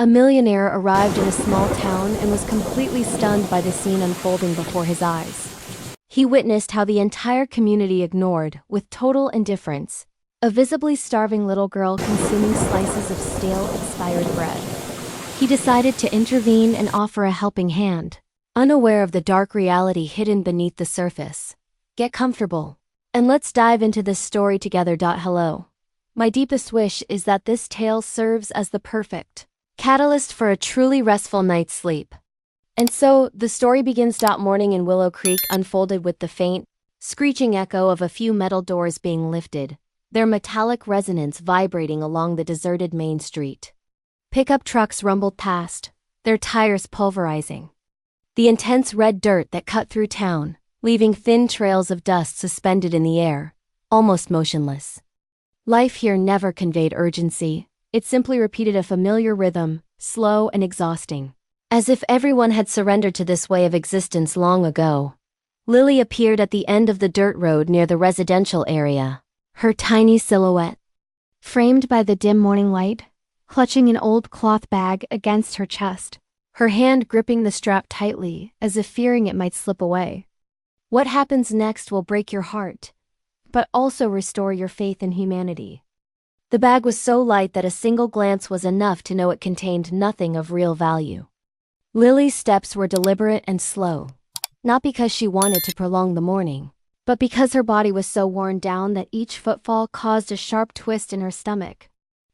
A millionaire arrived in a small town and was completely stunned by the scene unfolding before his eyes. He witnessed how the entire community ignored, with total indifference, a visibly starving little girl consuming slices of stale, expired bread. He decided to intervene and offer a helping hand, unaware of the dark reality hidden beneath the surface. Get comfortable, and let's dive into this story together. Hello. My deepest wish is that this tale serves as the perfect catalyst for a truly restful night's sleep. And so, the story begins. Morning in Willow Creek unfolded with the faint, screeching echo of a few metal doors being lifted, their metallic resonance vibrating along the deserted main street. Pickup trucks rumbled past, their tires pulverizing the intense red dirt that cut through town, leaving thin trails of dust suspended in the air, almost motionless. Life here never conveyed urgency. It simply repeated a familiar rhythm, slow and exhausting. As if everyone had surrendered to this way of existence long ago. Lily appeared at the end of the dirt road near the residential area, her tiny silhouette framed by the dim morning light, clutching an old cloth bag against her chest, her hand gripping the strap tightly as if fearing it might slip away. What happens next will break your heart, but also restore your faith in humanity. The bag was so light that a single glance was enough to know it contained nothing of real value. Lily's steps were deliberate and slow, not because she wanted to prolong the morning, but because her body was so worn down that each footfall caused a sharp twist in her stomach.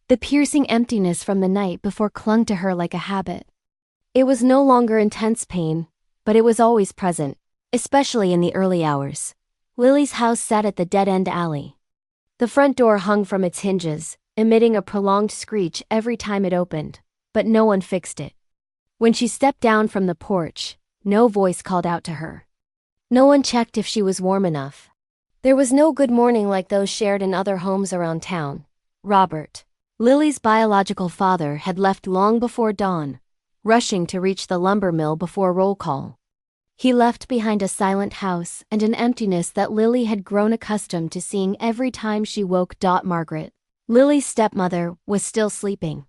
The piercing emptiness from the night before clung to her like a habit. It was no longer intense pain, but it was always present, especially in the early hours. Lily's house sat at the dead-end alley. The front door hung from its hinges, emitting a prolonged screech every time it opened, but no one fixed it. When she stepped down from the porch, no voice called out to her. No one checked if she was warm enough. There was no good morning like those shared in other homes around town. Robert, Lily's biological father, had left long before dawn, rushing to reach the lumber mill before roll call. He left behind a silent house and an emptiness that Lily had grown accustomed to seeing every time she woke. Margaret, Lily's stepmother, was still sleeping.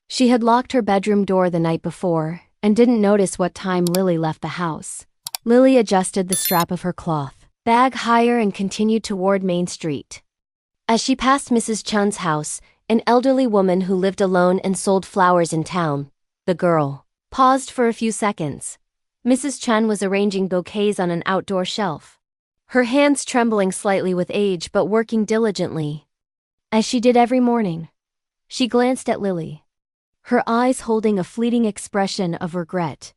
She had locked her bedroom door the night before and didn't notice what time Lily left the house. Lily adjusted the strap of her cloth bag higher and continued toward Main Street. As she passed Mrs. Chun's house, an elderly woman who lived alone and sold flowers in town, the girl paused for a few seconds. Mrs. Chun was arranging bouquets on an outdoor shelf, her hands trembling slightly with age but working diligently. As she did every morning, she glanced at Lily, her eyes holding a fleeting expression of regret.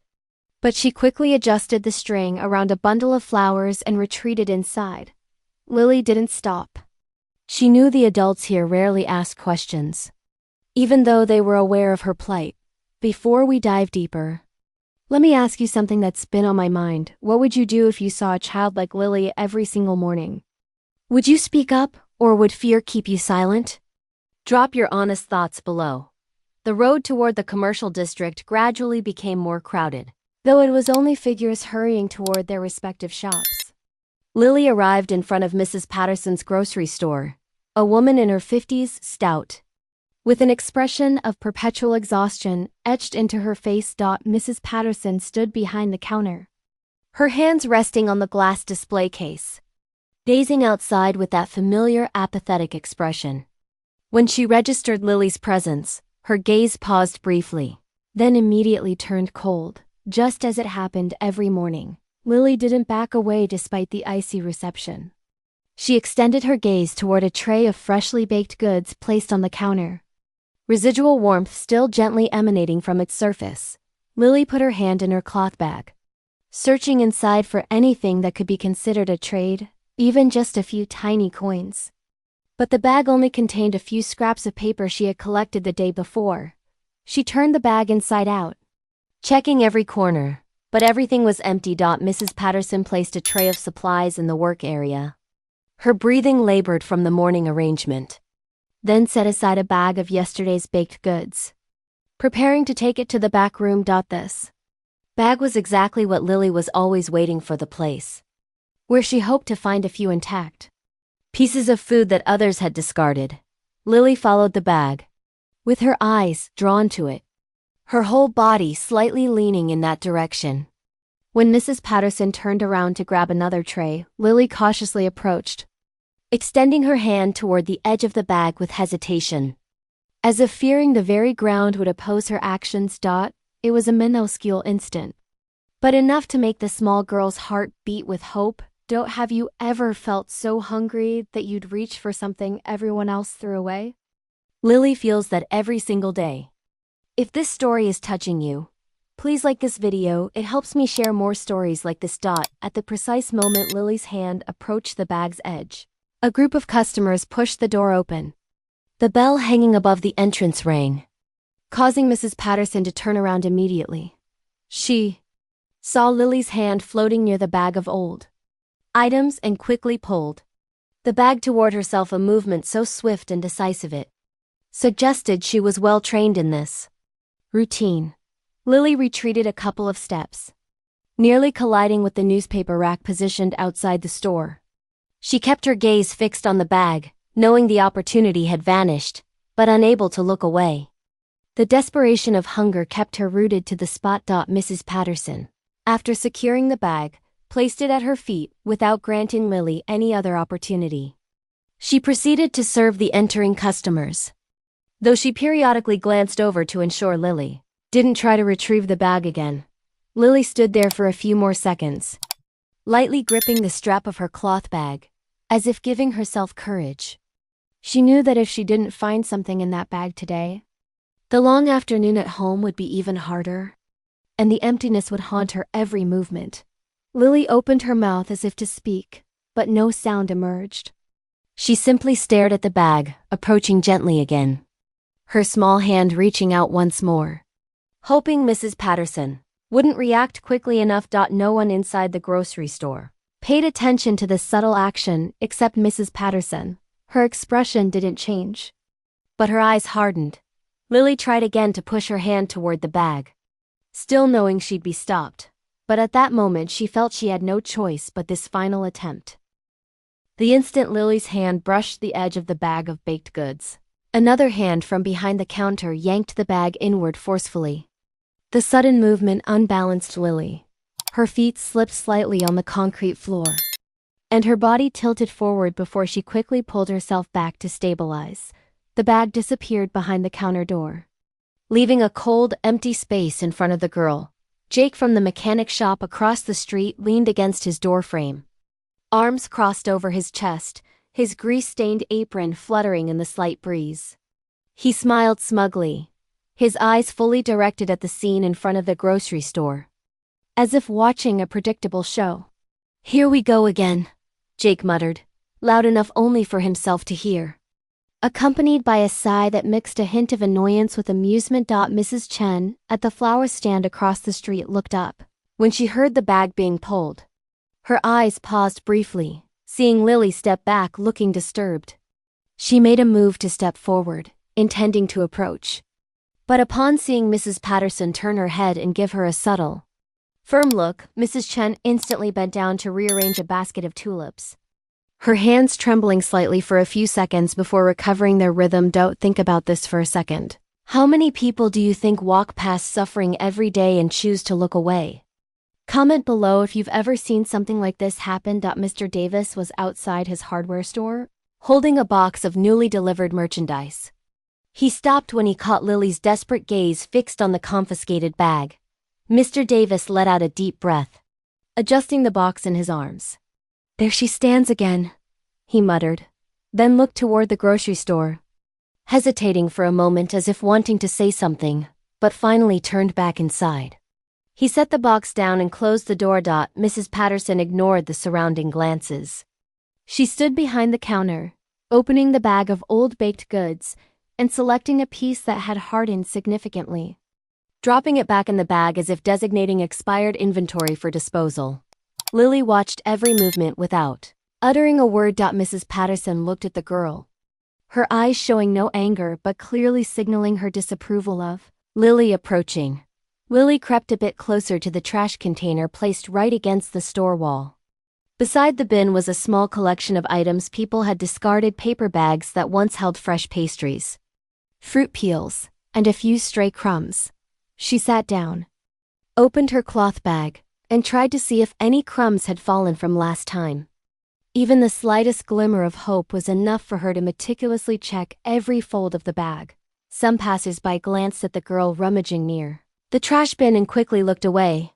But she quickly adjusted the string around a bundle of flowers and retreated inside. Lily didn't stop. She knew the adults here rarely asked questions, even though they were aware of her plight. Before we dive deeper, let me ask you something that's been on my mind. What would you do if you saw a child like Lily every single morning? Would you speak up, or would fear keep you silent? Drop your honest thoughts below. The road toward the commercial district gradually became more crowded, though it was only figures hurrying toward their respective shops. Lily arrived in front of Mrs. Patterson's grocery store, a woman in her 50s, stout, with an expression of perpetual exhaustion etched into her face. Mrs. Patterson stood behind the counter, her hands resting on the glass display case, gazing outside with that familiar apathetic expression. When she registered Lily's presence, her gaze paused briefly, then immediately turned cold. Just as it happened every morning, Lily didn't back away despite the icy reception. She extended her gaze toward a tray of freshly baked goods placed on the counter, residual warmth still gently emanating from its surface. Lily put her hand in her cloth bag, searching inside for anything that could be considered a trade, even just a few tiny coins. But the bag only contained a few scraps of paper she had collected the day before. She turned the bag inside out, checking every corner, but everything was empty. Mrs. Patterson placed a tray of supplies in the work area. Her breathing labored from the morning arrangement, then set aside a bag of yesterday's baked goods, preparing to take it to the back room. This bag was exactly what Lily was always waiting for, the place where she hoped to find a few intact pieces of food that others had discarded. Lily followed the bag, with her eyes drawn to it, her whole body slightly leaning in that direction. When Mrs. Patterson turned around to grab another tray, Lily cautiously approached, extending her hand toward the edge of the bag with hesitation. As if fearing the very ground would oppose her actions. It was a minuscule instant, but enough to make the small girl's heart beat with hope. Have you ever felt so hungry that you'd reach for something everyone else threw away? Lily feels that every single day. If this story is touching you, please like this video. It helps me share more stories like this. At the precise moment Lily's hand approached the bag's edge, a group of customers pushed the door open. The bell hanging above the entrance rang, causing Mrs. Patterson to turn around immediately. She saw Lily's hand floating near the bag of old items and quickly pulled the bag toward herself, a movement so swift and decisive it suggested she was well trained in this routine. Lily retreated a couple of steps, nearly colliding with the newspaper rack positioned outside the store. She kept her gaze fixed on the bag, knowing the opportunity had vanished, but unable to look away. The desperation of hunger kept her rooted to the spot. Mrs. Patterson, after securing the bag, placed it at her feet without granting Lily any other opportunity. She proceeded to serve the entering customers, though she periodically glanced over to ensure Lily didn't try to retrieve the bag again. Lily stood there for a few more seconds, lightly gripping the strap of her cloth bag, as if giving herself courage. She knew that if she didn't find something in that bag today, the long afternoon at home would be even harder, and the emptiness would haunt her every movement. Lily opened her mouth as if to speak, but no sound emerged. She simply stared at the bag, approaching gently again, her small hand reaching out once more, hoping Mrs. Patterson wouldn't react quickly enough. No one inside the grocery store paid attention to this subtle action except Mrs. Patterson. Her expression didn't change, but her eyes hardened. Lily tried again to push her hand toward the bag, still knowing she'd be stopped, but at that moment she felt she had no choice but this final attempt. The instant Lily's hand brushed the edge of the bag of baked goods, another hand from behind the counter yanked the bag inward forcefully. The sudden movement unbalanced Lily. Her feet slipped slightly on the concrete floor, and her body tilted forward before she quickly pulled herself back to stabilize. The bag disappeared behind the counter door, leaving a cold, empty space in front of the girl. Jake from the mechanic shop across the street leaned against his doorframe, arms crossed over his chest, his grease-stained apron fluttering in the slight breeze. He smiled smugly, his eyes fully directed at the scene in front of the grocery store, as if watching a predictable show. "Here we go again," Jake muttered, loud enough only for himself to hear, accompanied by a sigh that mixed a hint of annoyance with amusement. Mrs. Chen, at the flower stand across the street, looked up when she heard the bag being pulled. Her eyes paused briefly, seeing Lily step back looking disturbed. She made a move to step forward, intending to approach, but upon seeing Mrs. Patterson turn her head and give her a subtle, firm look, Mrs. Chen instantly bent down to rearrange a basket of tulips, her hands trembling slightly for a few seconds before recovering their rhythm. Think about this for a second. How many people do you think walk past suffering every day and choose to look away? Comment below if you've ever seen something like this happen. Mr. Davis was outside his hardware store, holding a box of newly delivered merchandise. He stopped when he caught Lily's desperate gaze fixed on the confiscated bag. Mr. Davis let out a deep breath, adjusting the box in his arms. "There she stands again," he muttered, then looked toward the grocery store, hesitating for a moment as if wanting to say something, but finally turned back inside. He set the box down and closed the door. Mrs. Patterson ignored the surrounding glances. She stood behind the counter, opening the bag of old baked goods and selecting a piece that had hardened significantly, dropping it back in the bag as if designating expired inventory for disposal. Lily watched every movement without uttering a word. Mrs. Patterson looked at the girl, her eyes showing no anger but clearly signaling her disapproval of Lily approaching. Lily crept a bit closer to the trash container placed right against the store wall. Beside the bin was a small collection of items people had discarded: paper bags that once held fresh pastries, fruit peels, and a few stray crumbs. She sat down, opened her cloth bag, and tried to see if any crumbs had fallen from last time. Even the slightest glimmer of hope was enough for her to meticulously check every fold of the bag. Some passers-by glanced at the girl rummaging near the trash bin and quickly looked away,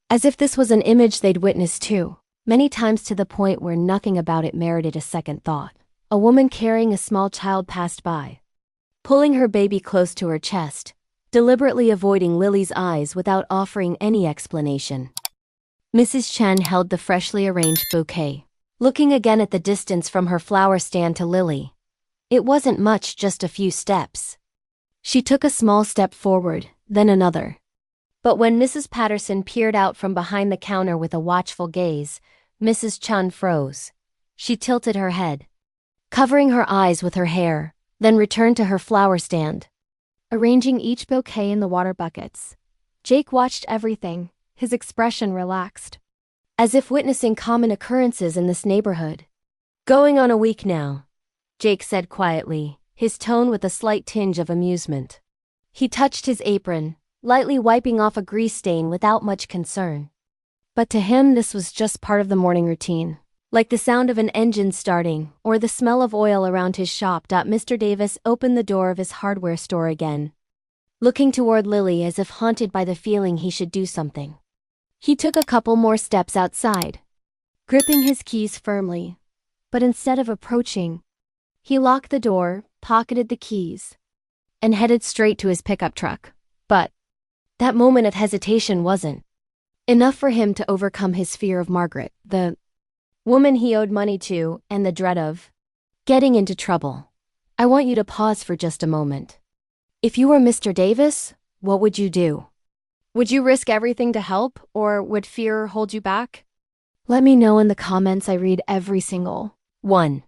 as if this was an image they'd witnessed too, many times, to the point where nothing about it merited a second thought. A woman carrying a small child passed by, pulling her baby close to her chest, deliberately avoiding Lily's eyes without offering any explanation. Mrs. Chen held the freshly arranged bouquet, looking again at the distance from her flower stand to Lily. It wasn't much, just a few steps. She took a small step forward, then another. But when Mrs. Patterson peered out from behind the counter with a watchful gaze, Mrs. Chen froze. She tilted her head, covering her eyes with her hair, then returned to her flower stand, arranging each bouquet in the water buckets. Jake watched everything, his expression relaxed, as if witnessing common occurrences in this neighborhood. "Going on a week now," Jake said quietly, his tone with a slight tinge of amusement. He touched his apron, lightly wiping off a grease stain without much concern. But to him this was just part of the morning routine, like the sound of an engine starting or the smell of oil around his shop. Mr. Davis opened the door of his hardware store again, looking toward Lily as if haunted by the feeling he should do something. He took a couple more steps outside, gripping his keys firmly, but instead of approaching, he locked the door, pocketed the keys, and headed straight to his pickup truck. But that moment of hesitation wasn't enough for him to overcome his fear of Margaret, the woman he owed money to, and the dread of getting into trouble. "I want you to pause for just a moment. If you were Mr. Davis, what would you do? Would you risk everything to help, or would fear hold you back? Let me know in the comments. I read every single one."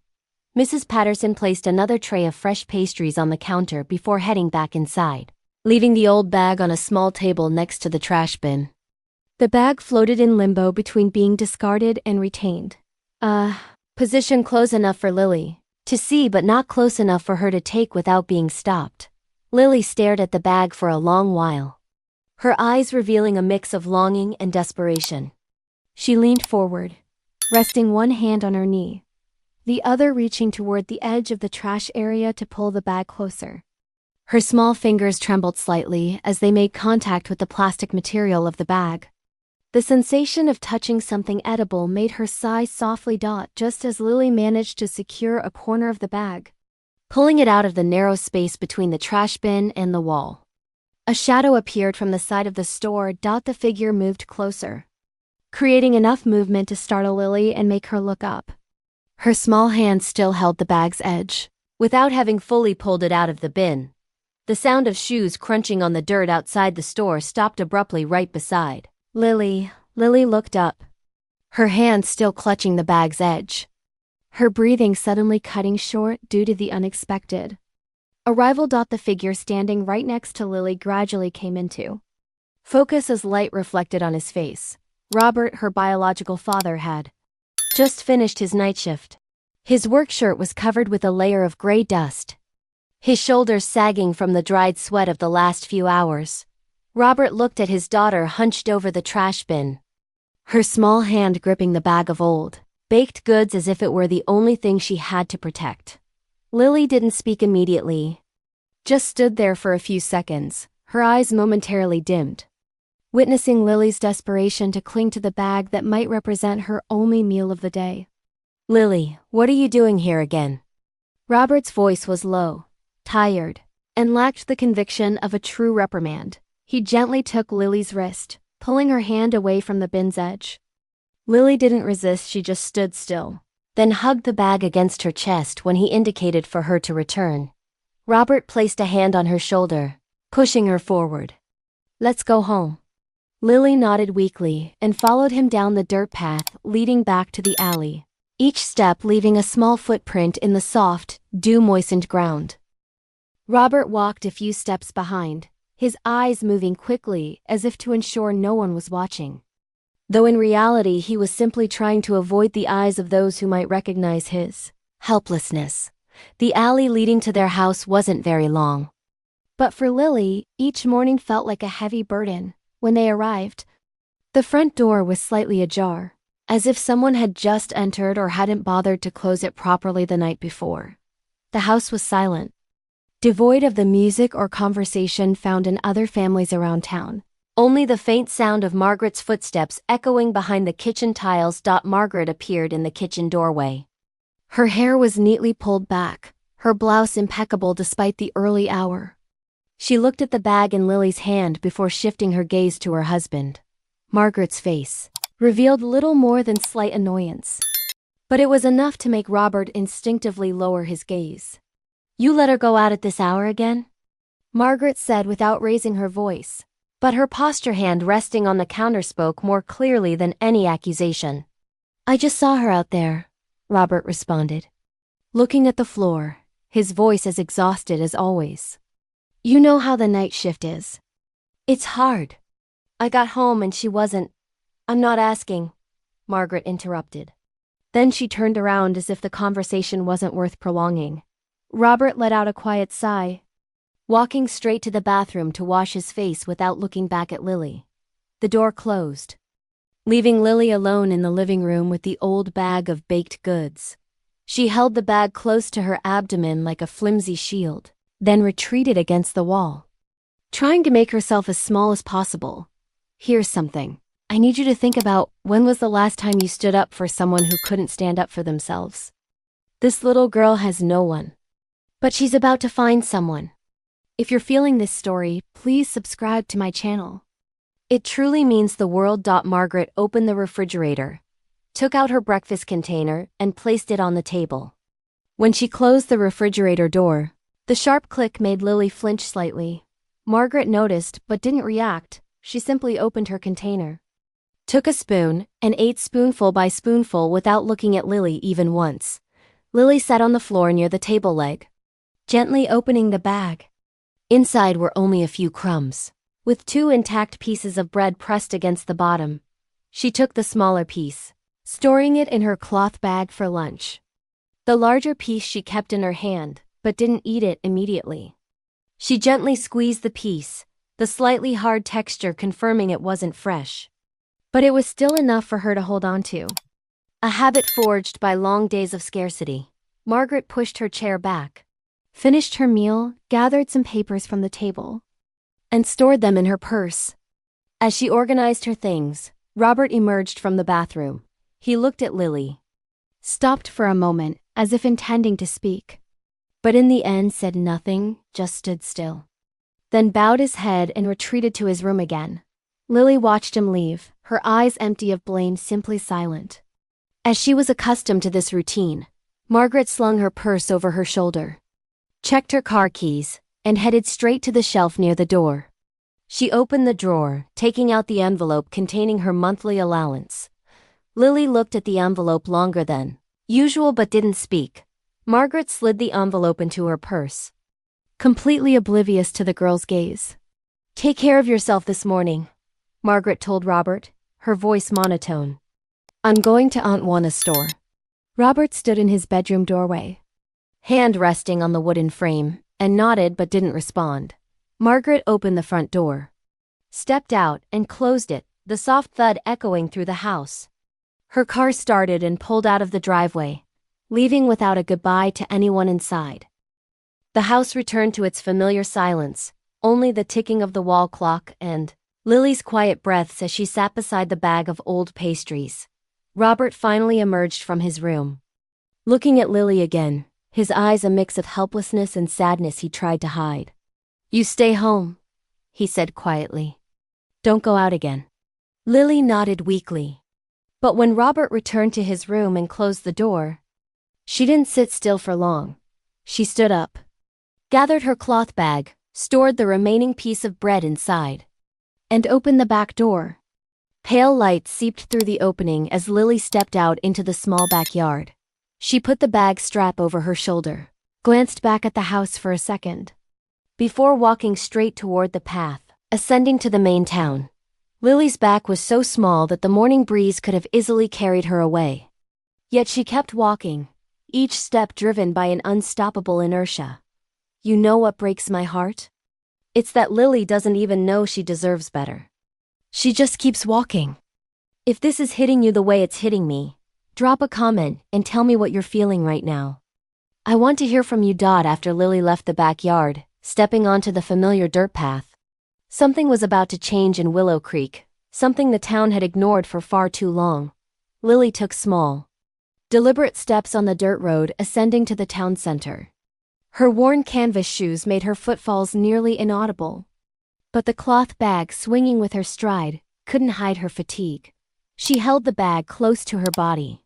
Mrs. Patterson placed another tray of fresh pastries on the counter before heading back inside, leaving the old bag on a small table next to the trash bin. The bag floated in limbo between being discarded and retained. Position close enough for Lily to see, but not close enough for her to take without being stopped. Lily stared at the bag for a long while, her eyes revealing a mix of longing and desperation. She leaned forward, resting one hand on her knee, the other reaching toward the edge of the trash area to pull the bag closer. Her small fingers trembled slightly as they made contact with the plastic material of the bag. The sensation of touching something edible made her sigh softly. Just as Lily managed to secure a corner of the bag, pulling it out of the narrow space between the trash bin and the wall, a shadow appeared from the side of the store. The figure moved closer, creating enough movement to startle Lily and make her look up. Her small hand still held the bag's edge, without having fully pulled it out of the bin. The sound of shoes crunching on the dirt outside the store stopped abruptly right beside Lily. Lily looked up, her hand still clutching the bag's edge, her breathing suddenly cutting short due to the unexpected arrival. The figure standing right next to Lily gradually came into focus as light reflected on his face. Robert, her biological father, had just finished his night shift. His work shirt was covered with a layer of gray dust, his shoulders sagging from the dried sweat of the last few hours. Robert looked at his daughter hunched over the trash bin, her small hand gripping the bag of old baked goods as if it were the only thing she had to protect. Lily didn't speak immediately, just stood there for a few seconds, her eyes momentarily dimmed, witnessing Lily's desperation to cling to the bag that might represent her only meal of the day. "Lily, what are you doing here again?" Robert's voice was low, tired, and lacked the conviction of a true reprimand. He gently took Lily's wrist, pulling her hand away from the bin's edge. Lily didn't resist, she just stood still, then hugged the bag against her chest when he indicated for her to return. Robert placed a hand on her shoulder, pushing her forward. "Let's go home." Lily nodded weakly and followed him down the dirt path leading back to the alley, each step leaving a small footprint in the soft, dew-moistened ground. Robert walked a few steps behind, his eyes moving quickly as if to ensure no one was watching, though in reality he was simply trying to avoid the eyes of those who might recognize his helplessness. The alley leading to their house wasn't very long, But for Lily, each morning felt like a heavy burden. When they arrived, the front door was slightly ajar, as if someone had just entered or hadn't bothered to close it properly the night before. The house was silent, devoid of the music or conversation found in other families around town. Only the faint sound of Margaret's footsteps echoing behind the kitchen tiles. Margaret appeared in the kitchen doorway. Her hair was neatly pulled back, her blouse impeccable despite the early hour. She looked at the bag in Lily's hand before shifting her gaze to her husband. Margaret's face revealed little more than slight annoyance, but it was enough to make Robert instinctively lower his gaze. "You let her go out at this hour again?" Margaret said without raising her voice, but her posture hand resting on the counter spoke more clearly than any accusation. "I just saw her out there," Robert responded, looking at the floor, his voice as exhausted as always. "You know how the night shift is. It's hard. I got home and she wasn't." "I'm not asking," Margaret interrupted. Then she turned around as if the conversation wasn't worth prolonging. Robert let out a quiet sigh, walking straight to the bathroom to wash his face without looking back at Lily. The door closed, leaving Lily alone in the living room with the old bag of baked goods. She held the bag close to her abdomen like a flimsy shield, then retreated against the wall, trying to make herself as small as possible. "Here's something. I need you to think about when was the last time you stood up for someone who couldn't stand up for themselves. This little girl has no one, but she's about to find someone. If you're feeling this story, please subscribe to my channel. It truly means the world." Margaret opened the refrigerator, took out her breakfast container, and placed it on the table. When she closed the refrigerator door, the sharp click made Lily flinch slightly. Margaret noticed but didn't react. She simply opened her container, took a spoon, and ate spoonful by spoonful without looking at Lily even once. Lily sat on the floor near the table leg, gently opening the bag. Inside were only a few crumbs, with 2 intact pieces of bread pressed against the bottom. She took the smaller piece, storing it in her cloth bag for lunch. The larger piece she kept in her hand, but didn't eat it immediately. She gently squeezed the piece, the slightly hard texture confirming it wasn't fresh. But it was still enough for her to hold on to. A habit forged by long days of scarcity. Margaret pushed her chair back, finished her meal, gathered some papers from the table, and stored them in her purse. As she organized her things, Robert emerged from the bathroom. He looked at Lily, stopped for a moment as if intending to speak, but in the end said nothing, just stood still. Then bowed his head and retreated to his room again. Lily watched him leave, her eyes empty of blame, simply silent. As she was accustomed to this routine, Margaret slung her purse over her shoulder, checked her car keys, and headed straight to the shelf near the door. She opened the drawer, taking out the envelope containing her monthly allowance. Lily looked at the envelope longer than usual but didn't speak. Margaret slid the envelope into her purse, completely oblivious to the girl's gaze. "Take care of yourself this morning," Margaret told Robert, her voice monotone. "I'm going to Aunt Juana's store." Robert stood in his bedroom doorway, hand resting on the wooden frame, and nodded but didn't respond. Margaret opened the front door, stepped out, and closed it, the soft thud echoing through the house. Her car started and pulled out of the driveway, leaving without a goodbye to anyone inside. The house returned to its familiar silence, only the ticking of the wall clock and Lily's quiet breaths as she sat beside the bag of old pastries. Robert finally emerged from his room, looking at Lily again, his eyes a mix of helplessness and sadness he tried to hide. "You stay home," he said quietly. "Don't go out again." Lily nodded weakly. But when Robert returned to his room and closed the door, she didn't sit still for long. She stood up, gathered her cloth bag, stored the remaining piece of bread inside, and opened the back door. Pale light seeped through the opening as Lily stepped out into the small backyard. She put the bag strap over her shoulder, glanced back at the house for a second, before walking straight toward the path, ascending to the main town. Lily's back was so small that the morning breeze could have easily carried her away. Yet she kept walking, each step driven by an unstoppable inertia. "You know what breaks my heart?" It's that Lily doesn't even know she deserves better. She just keeps walking. If this is hitting you the way it's hitting me, drop a comment and tell me what you're feeling right now. I want to hear from you. After Lily left the backyard, stepping onto the familiar dirt path, something was about to change in Willow Creek, something the town had ignored for far too long. Lily took small, deliberate steps on the dirt road ascending to the town center. Her worn canvas shoes made her footfalls nearly inaudible. But the cloth bag swinging with her stride couldn't hide her fatigue. She held the bag close to her body,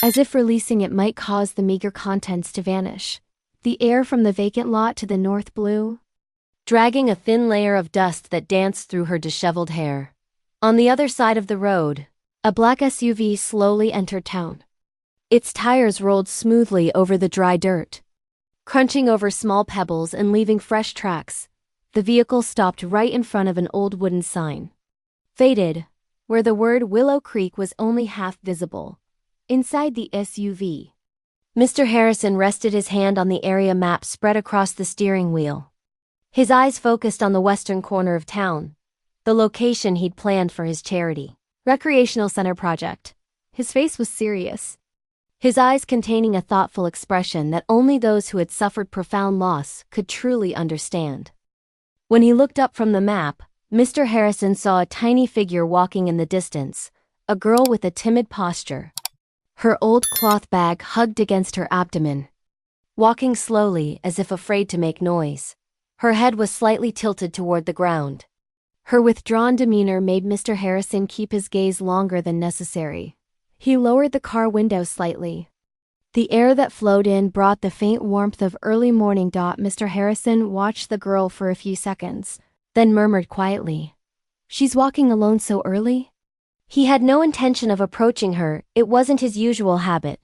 as if releasing it might cause the meager contents to vanish. The air from the vacant lot to the north blew, dragging a thin layer of dust that danced through her disheveled hair. On the other side of the road, a black SUV slowly entered town. Its tires rolled smoothly over the dry dirt, crunching over small pebbles and leaving fresh tracks. The vehicle stopped right in front of an old wooden sign, faded, where the word Willow Creek was only half visible. Inside the SUV, Mr. Harrison rested his hand on the area map spread across the steering wheel. His eyes focused on the western corner of town, the location he'd planned for his charity recreational center project. His face was serious, his eyes containing a thoughtful expression that only those who had suffered profound loss could truly understand. When he looked up from the map, Mr. Harrison saw a tiny figure walking in the distance, a girl with a timid posture, her old cloth bag hugged against her abdomen, walking slowly as if afraid to make noise. Her head was slightly tilted toward the ground. Her withdrawn demeanor made Mr. Harrison keep his gaze longer than necessary. He lowered the car window slightly. The air that flowed in brought the faint warmth of early morning. Mr. Harrison watched the girl for a few seconds, then murmured quietly, "She's walking alone so early?" He had no intention of approaching her. It wasn't his usual habit,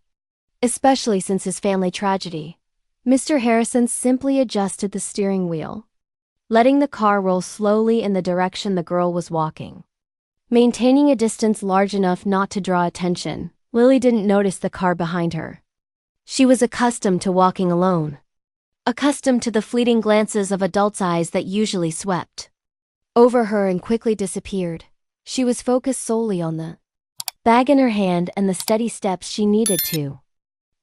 especially since his family tragedy. Mr. Harrison simply adjusted the steering wheel, letting the car roll slowly in the direction the girl was walking. Maintaining a distance large enough not to draw attention, Lily didn't notice the car behind her. She was accustomed to walking alone, accustomed to the fleeting glances of adults' eyes that usually swept over her and quickly disappeared. She was focused solely on the bag in her hand and the steady steps she needed to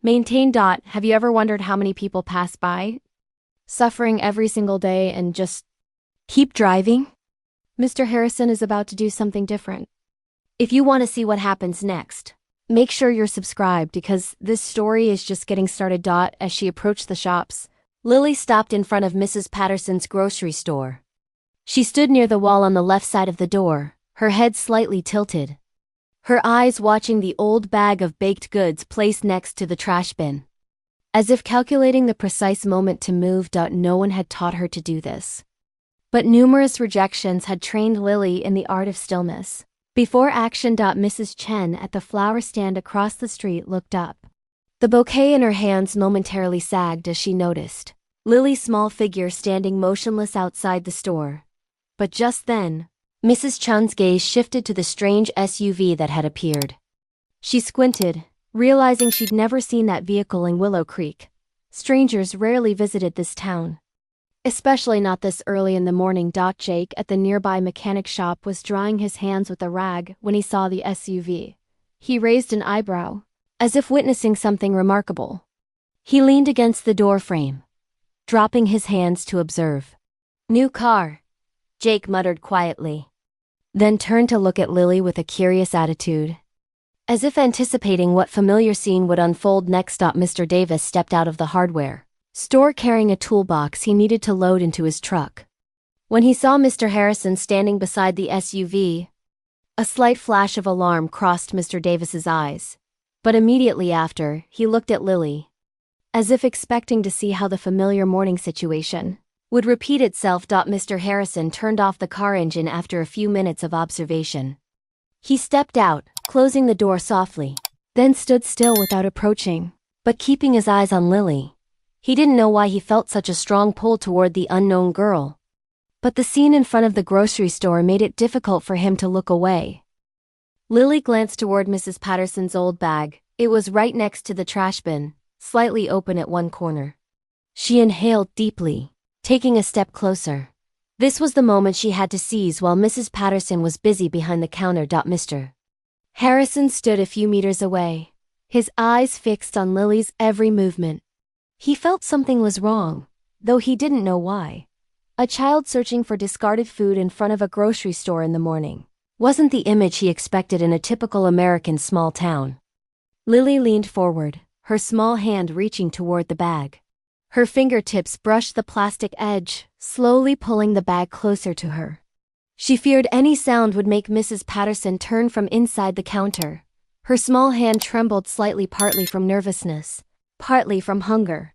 maintain. Have you ever wondered how many people pass by, suffering every single day, and just keep driving? Mr. Harrison is about to do something different. If you want to see what happens next, make sure you're subscribed because this story is just getting started. As she approached the shops, Lily stopped in front of Mrs. Patterson's grocery store. She stood near the wall on the left side of the door, her head slightly tilted, her eyes watching the old bag of baked goods placed next to the trash bin, as if calculating the precise moment to move. No one had taught her to do this, but numerous rejections had trained Lily in the art of stillness. Before action. Mrs. Chen at the flower stand across the street looked up. The bouquet in her hands momentarily sagged as she noticed Lily's small figure standing motionless outside the store. But just then, Mrs. Chen's gaze shifted to the strange SUV that had appeared. She squinted, realizing she'd never seen that vehicle in Willow Creek. Strangers rarely visited this town, especially not this early in the morning. Jake at the nearby mechanic shop was drying his hands with a rag when he saw the SUV. He raised an eyebrow, as if witnessing something remarkable. He leaned against the door frame, dropping his hands to observe. "New car," Jake muttered quietly, then turned to look at Lily with a curious attitude, as if anticipating what familiar scene would unfold next. Mr. Davis stepped out of the hardware store carrying a toolbox he needed to load into his truck. When he saw Mr. Harrison standing beside the SUV, a slight flash of alarm crossed Mr. Davis's eyes, but immediately after, he looked at Lily, as if expecting to see how the familiar morning situation would repeat itself. Mr. Harrison turned off the car engine after a few minutes of observation. He stepped out, closing the door softly, then stood still without approaching, but keeping his eyes on Lily. He didn't know why he felt such a strong pull toward the unknown girl, but the scene in front of the grocery store made it difficult for him to look away. Lily glanced toward Mrs. Patterson's old bag. It was right next to the trash bin, slightly open at one corner. She inhaled deeply, taking a step closer. This was the moment she had to seize while Mrs. Patterson was busy behind the counter. Mr. Harrison stood a few meters away, his eyes fixed on Lily's every movement. He felt something was wrong, though he didn't know why. A child searching for discarded food in front of a grocery store in the morning wasn't the image he expected in a typical American small town. Lily leaned forward, her small hand reaching toward the bag. Her fingertips brushed the plastic edge, slowly pulling the bag closer to her. She feared any sound would make Mrs. Patterson turn from inside the counter. Her small hand trembled slightly, partly from nervousness, partly from hunger.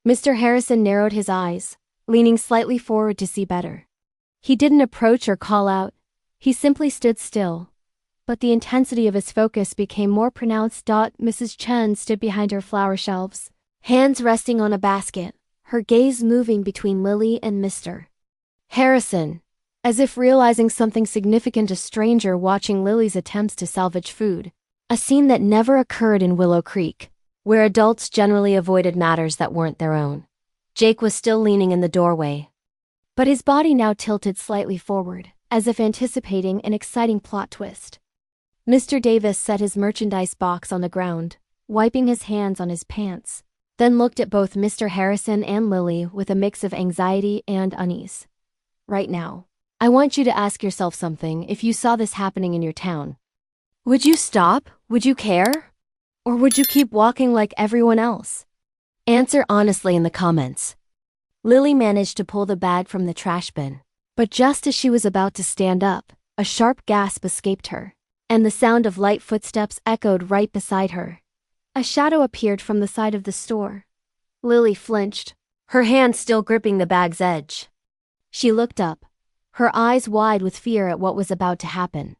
Mr. Harrison narrowed his eyes, leaning slightly forward to see better. He didn't approach or call out. He simply stood still. But the intensity of his focus became more pronounced. Mrs. Chen stood behind her flower shelves, hands resting on a basket, her gaze moving between Lily and Mr. Harrison, as if realizing something significant. A stranger watching Lily's attempts to salvage food, a scene that never occurred in Willow Creek, where adults generally avoided matters that weren't their own. Jake was still leaning in the doorway, but his body now tilted slightly forward, as if anticipating an exciting plot twist. Mr. Davis set his merchandise box on the ground, wiping his hands on his pants, then looked at both Mr. Harrison and Lily with a mix of anxiety and unease. Right now, I want you to ask yourself something. If you saw this happening in your town, would you stop? Would you care? Or would you keep walking like everyone else? Answer honestly in the comments. Lily managed to pull the bag from the trash bin, but just as she was about to stand up, a sharp gasp escaped her, and the sound of light footsteps echoed right beside her. A shadow appeared from the side of the store. Lily flinched, her hand still gripping the bag's edge. She looked up, her eyes wide with fear at what was about to happen.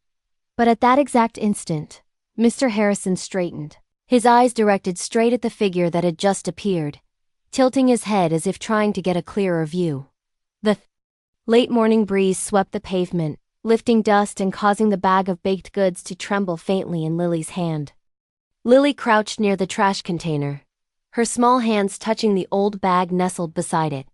But at that exact instant, Mr. Harrison straightened, his eyes directed straight at the figure that had just appeared, tilting his head as if trying to get a clearer view. The late morning breeze swept the pavement, lifting dust and causing the bag of baked goods to tremble faintly in Lily's hand. Lily crouched near the trash container, her small hands touching the old bag nestled beside it.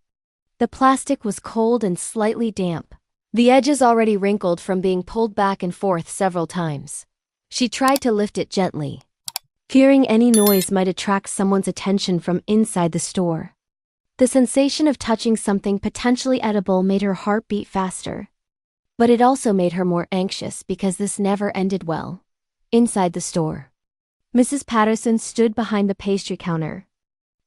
The plastic was cold and slightly damp, the edges already wrinkled from being pulled back and forth several times. She tried to lift it gently, fearing any noise might attract someone's attention from inside the store. The sensation of touching something potentially edible made her heart beat faster. But it also made her more anxious because this never ended well. Inside the store, Mrs. Patterson stood behind the pastry counter,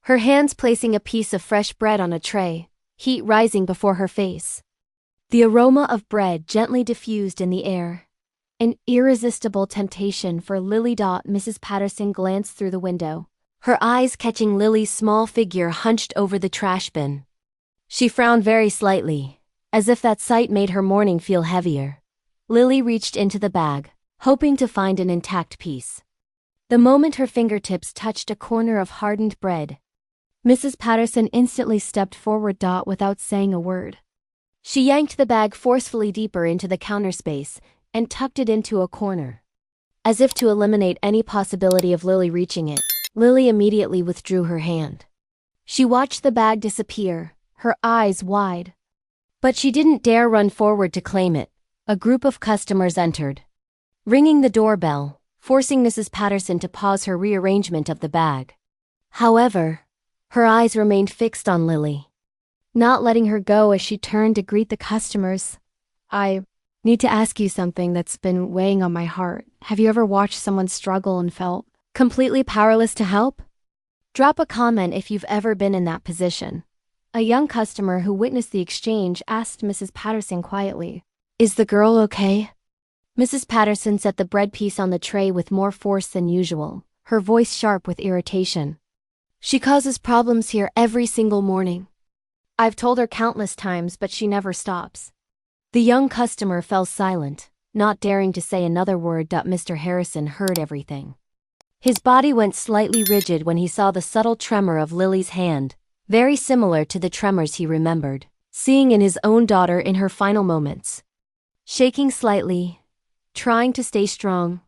her hands placing a piece of fresh bread on a tray, heat rising before her face. The aroma of bread gently diffused in the air. An irresistible temptation for Lily. Mrs. Patterson glanced through the window, her eyes catching Lily's small figure hunched over the trash bin. She frowned very slightly, as if that sight made her morning feel heavier. Lily reached into the bag, hoping to find an intact piece. The moment her fingertips touched a corner of hardened bread, Mrs. Patterson instantly stepped forward. Without saying a word, she yanked the bag forcefully deeper into the counter space and tucked it into a corner. As if to eliminate any possibility of Lily reaching it, Lily immediately withdrew her hand. She watched the bag disappear, her eyes wide. But she didn't dare run forward to claim it. A group of customers entered, ringing the doorbell, forcing Mrs. Patterson to pause her rearrangement of the bag. However, her eyes remained fixed on Lily, not letting her go as she turned to greet the customers. I need to ask you something that's been weighing on my heart. Have you ever watched someone struggle and felt completely powerless to help? Drop a comment if you've ever been in that position. A young customer who witnessed the exchange asked Mrs. Patterson quietly, "Is the girl okay?" Mrs. Patterson set the bread piece on the tray with more force than usual, her voice sharp with irritation. "She causes problems here every single morning. I've told her countless times, but she never stops." The young customer fell silent, not daring to say another word. Mr. Harrison heard everything. His body went slightly rigid when he saw the subtle tremor of Lily's hand, very similar to the tremors he remembered seeing in his own daughter in her final moments. Shaking slightly, trying to stay strong,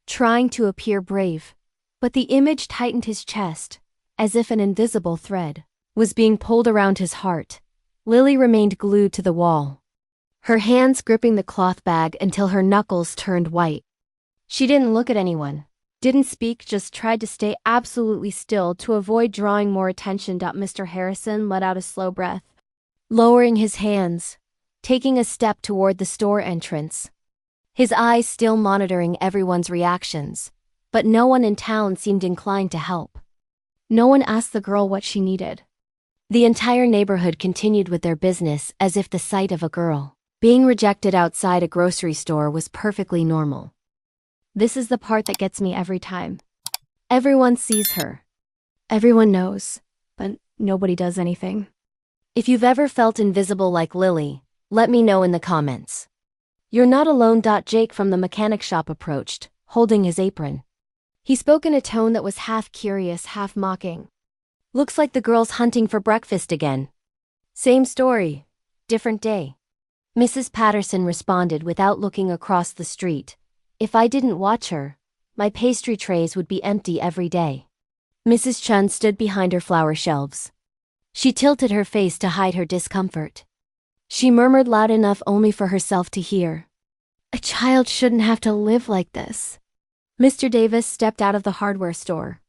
trying to appear brave, but the image tightened his chest, as if an invisible thread was being pulled around his heart. Lily remained glued to the wall, her hands gripping the cloth bag until her knuckles turned white. She didn't look at anyone, didn't speak, just tried to stay absolutely still to avoid drawing more attention. Mr. Harrison let out a slow breath, lowering his hands, taking a step toward the store entrance. His eyes still monitoring everyone's reactions, but no one in town seemed inclined to help. No one asked the girl what she needed. The entire neighborhood continued with their business as if the sight of a girl being rejected outside a grocery store was perfectly normal. This is the part that gets me every time. Everyone sees her. Everyone knows, but nobody does anything. If you've ever felt invisible like Lily, let me know in the comments. You're not alone. Jake from the mechanic shop approached, holding his apron. He spoke in a tone that was half curious, half mocking. Looks like the girl's hunting for breakfast again. Same story, different day. Mrs. Patterson responded without looking across the street. If I didn't watch her, my pastry trays would be empty every day. Mrs. Chun stood behind her flower shelves. She tilted her face to hide her discomfort. She murmured loud enough only for herself to hear. A child shouldn't have to live like this. Mr. Davis stepped out of the hardware store.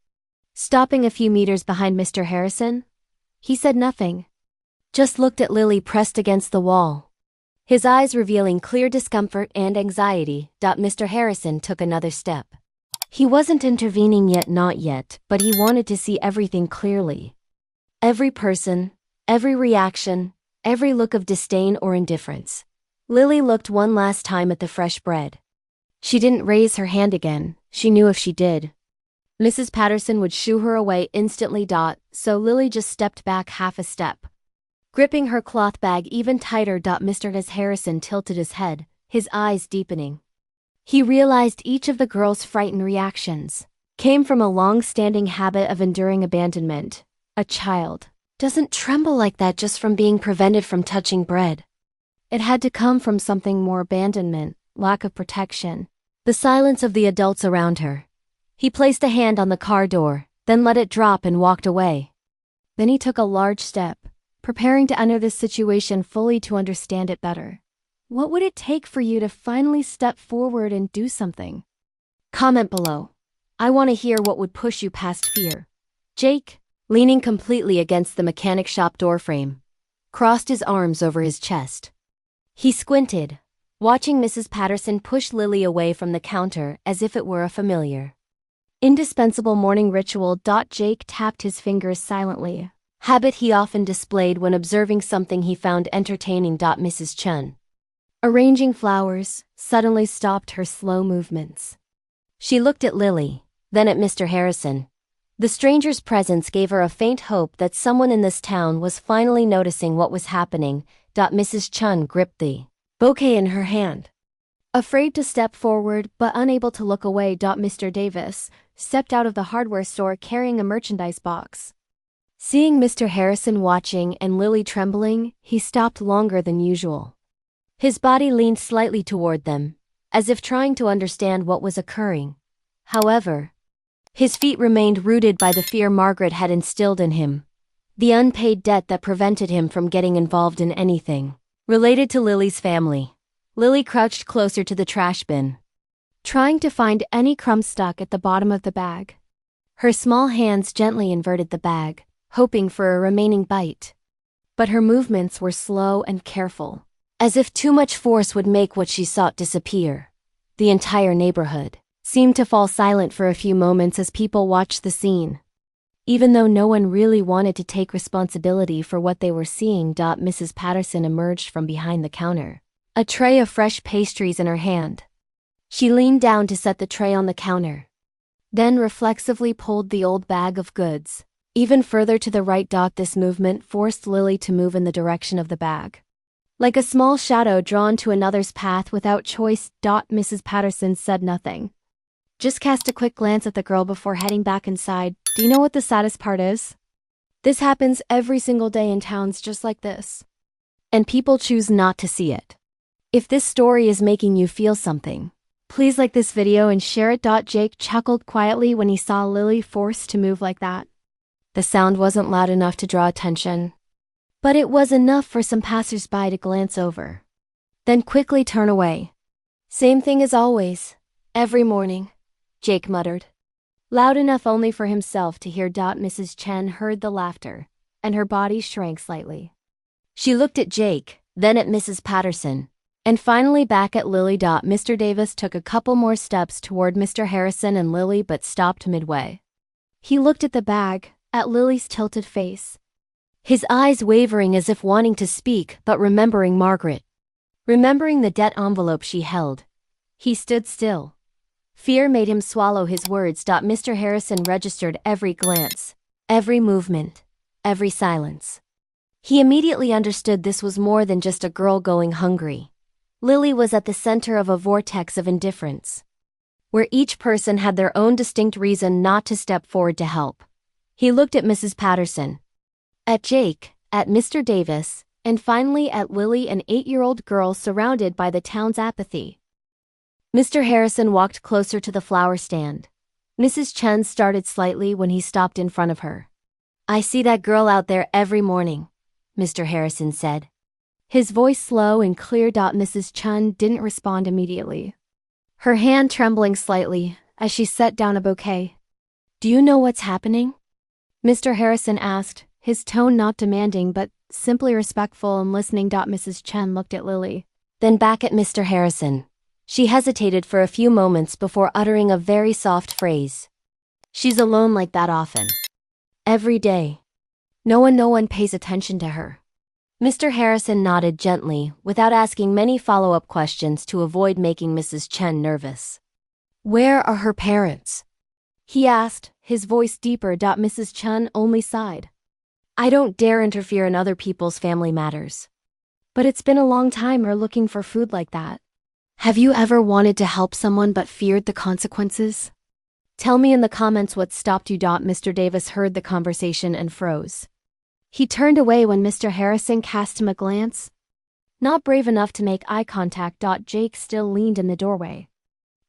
Stopping a few meters behind Mr. Harrison, he said nothing. Just looked at Lily pressed against the wall, his eyes revealing clear discomfort and anxiety. Mr. Harrison took another step. He wasn't intervening yet, not yet, but he wanted to see everything clearly. Every person, every reaction, every look of disdain or indifference. Lily looked one last time at the fresh bread. She didn't raise her hand again. She knew if she did, Mrs. Patterson would shoo her away instantly. So Lily just stepped back half a step, gripping her cloth bag even tighter. Mr. Harrison tilted his head, his eyes deepening. He realized each of the girl's frightened reactions came from a long-standing habit of enduring abandonment. A child doesn't tremble like that just from being prevented from touching bread. It had to come from something more: abandonment, lack of protection, the silence of the adults around her. He placed a hand on the car door, then let it drop and walked away. Then he took a large step, preparing to enter this situation fully to understand it better. What would it take for you to finally step forward and do something? Comment below. I want to hear what would push you past fear. Jake, leaning completely against the mechanic shop doorframe, crossed his arms over his chest. He squinted, watching Mrs. Patterson push Lily away from the counter as if it were a familiar, indispensable morning ritual. Jake tapped his fingers silently, habit he often displayed when observing something he found entertaining. Mrs. Chun, arranging flowers, suddenly stopped her slow movements. She looked at Lily, then at Mr. Harrison. The stranger's presence gave her a faint hope that someone in this town was finally noticing what was happening. Mrs. Chun gripped the bouquet in her hand, afraid to step forward but unable to look away. Mr. Davis stepped out of the hardware store carrying a merchandise box. Seeing Mr. Harrison watching and Lily trembling, he stopped longer than usual. His body leaned slightly toward them, as if trying to understand what was occurring. However, his feet remained rooted by the fear Margaret had instilled in him, the unpaid debt that prevented him from getting involved in anything related to Lily's family. Lily crouched closer to the trash bin, trying to find any crumbs stuck at the bottom of the bag. Her small hands gently inverted the bag, hoping for a remaining bite. But her movements were slow and careful, as if too much force would make what she sought disappear. The entire neighborhood seemed to fall silent for a few moments as people watched the scene. Even though no one really wanted to take responsibility for what they were seeing. Mrs. Patterson emerged from behind the counter, a tray of fresh pastries in her hand. She leaned down to set the tray on the counter, then reflexively pulled the old bag of goods even further to the right. This movement forced Lily to move in the direction of the bag, like a small shadow drawn to another's path without choice. Mrs. Patterson said nothing, just cast a quick glance at the girl before heading back inside. Do you know what the saddest part is? This happens every single day in towns just like this, and people choose not to see it. If this story is making you feel something, please like this video and share it. Jake chuckled quietly when he saw Lily forced to move like that. The sound wasn't loud enough to draw attention, but it was enough for some passers-by to glance over. then quickly turn away. Same thing as always. Every morning, Jake muttered. Loud enough only for himself to hear. Mrs. Chen heard the laughter, and her body shrank slightly. She looked at Jake, then at Mrs. Patterson, and finally back at Lily. Mr. Davis took a couple more steps toward Mr. Harrison and Lily but stopped midway. He looked at the bag, at Lily's tilted face, his eyes wavering as if wanting to speak but remembering Margaret. Remembering the debt envelope she held. He stood still. Fear made him swallow his words. Mr. Harrison registered every glance, every movement, every silence. He immediately understood this was more than just a girl going hungry. Lily was at the center of a vortex of indifference, where each person had their own distinct reason not to step forward to help. He looked at Mrs. Patterson, at Jake, at Mr. Davis, and finally at Lily, an 8-year-old girl surrounded by the town's apathy. Mr. Harrison walked closer to the flower stand. Mrs. Chen started slightly when he stopped in front of her. I see that girl out there every morning, Mr. Harrison said. His voice slow and clear. Mrs. Chen didn't respond immediately, her hand trembling slightly as she set down a bouquet. Do you know what's happening? Mr. Harrison asked, his tone not demanding but simply respectful and listening. Mrs. Chen looked at Lily, then back at Mr. Harrison. She hesitated for a few moments before uttering a very soft phrase. She's alone like that often. Every day. No one pays attention to her. Mr. Harrison nodded gently, without asking many follow-up questions to avoid making Mrs. Chen nervous. Where are her parents? He asked, his voice deeper. Mrs. Chen only sighed. I don't dare interfere in other people's family matters. But it's been a long time her looking for food like that. Have you ever wanted to help someone but feared the consequences? Tell me in the comments what stopped you. Mr. Davis heard the conversation and froze. He turned away when Mr. Harrison cast him a glance. Not brave enough to make eye contact. Jake still leaned in the doorway,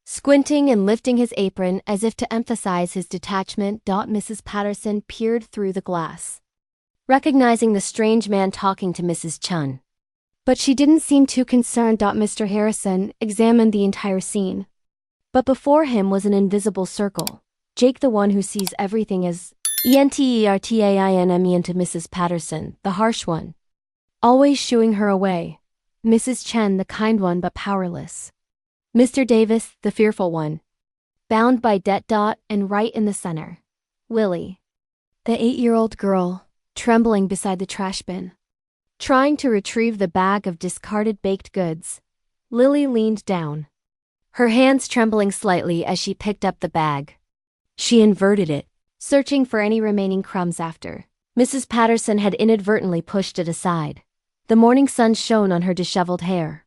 squinting and lifting his apron as if to emphasize his detachment. Mrs. Patterson peered through the glass, recognizing the strange man talking to Mrs. Chen. But she didn't seem too concerned. Mr. Harrison examined the entire scene. But before him was an invisible circle. Jake, the one who sees everything, as entertainment, to Mrs. Patterson, the harsh one, always shooing her away. Mrs. Chen, the kind one but powerless. Mr. Davis, the fearful one, bound by debt. And right in the center, Lily, the 8-year-old girl, trembling beside the trash bin, trying to retrieve the bag of discarded baked goods. Lily leaned down, her hands trembling slightly as she picked up the bag. She inverted it, searching for any remaining crumbs after Mrs. Patterson had inadvertently pushed it aside. The morning sun shone on her disheveled hair,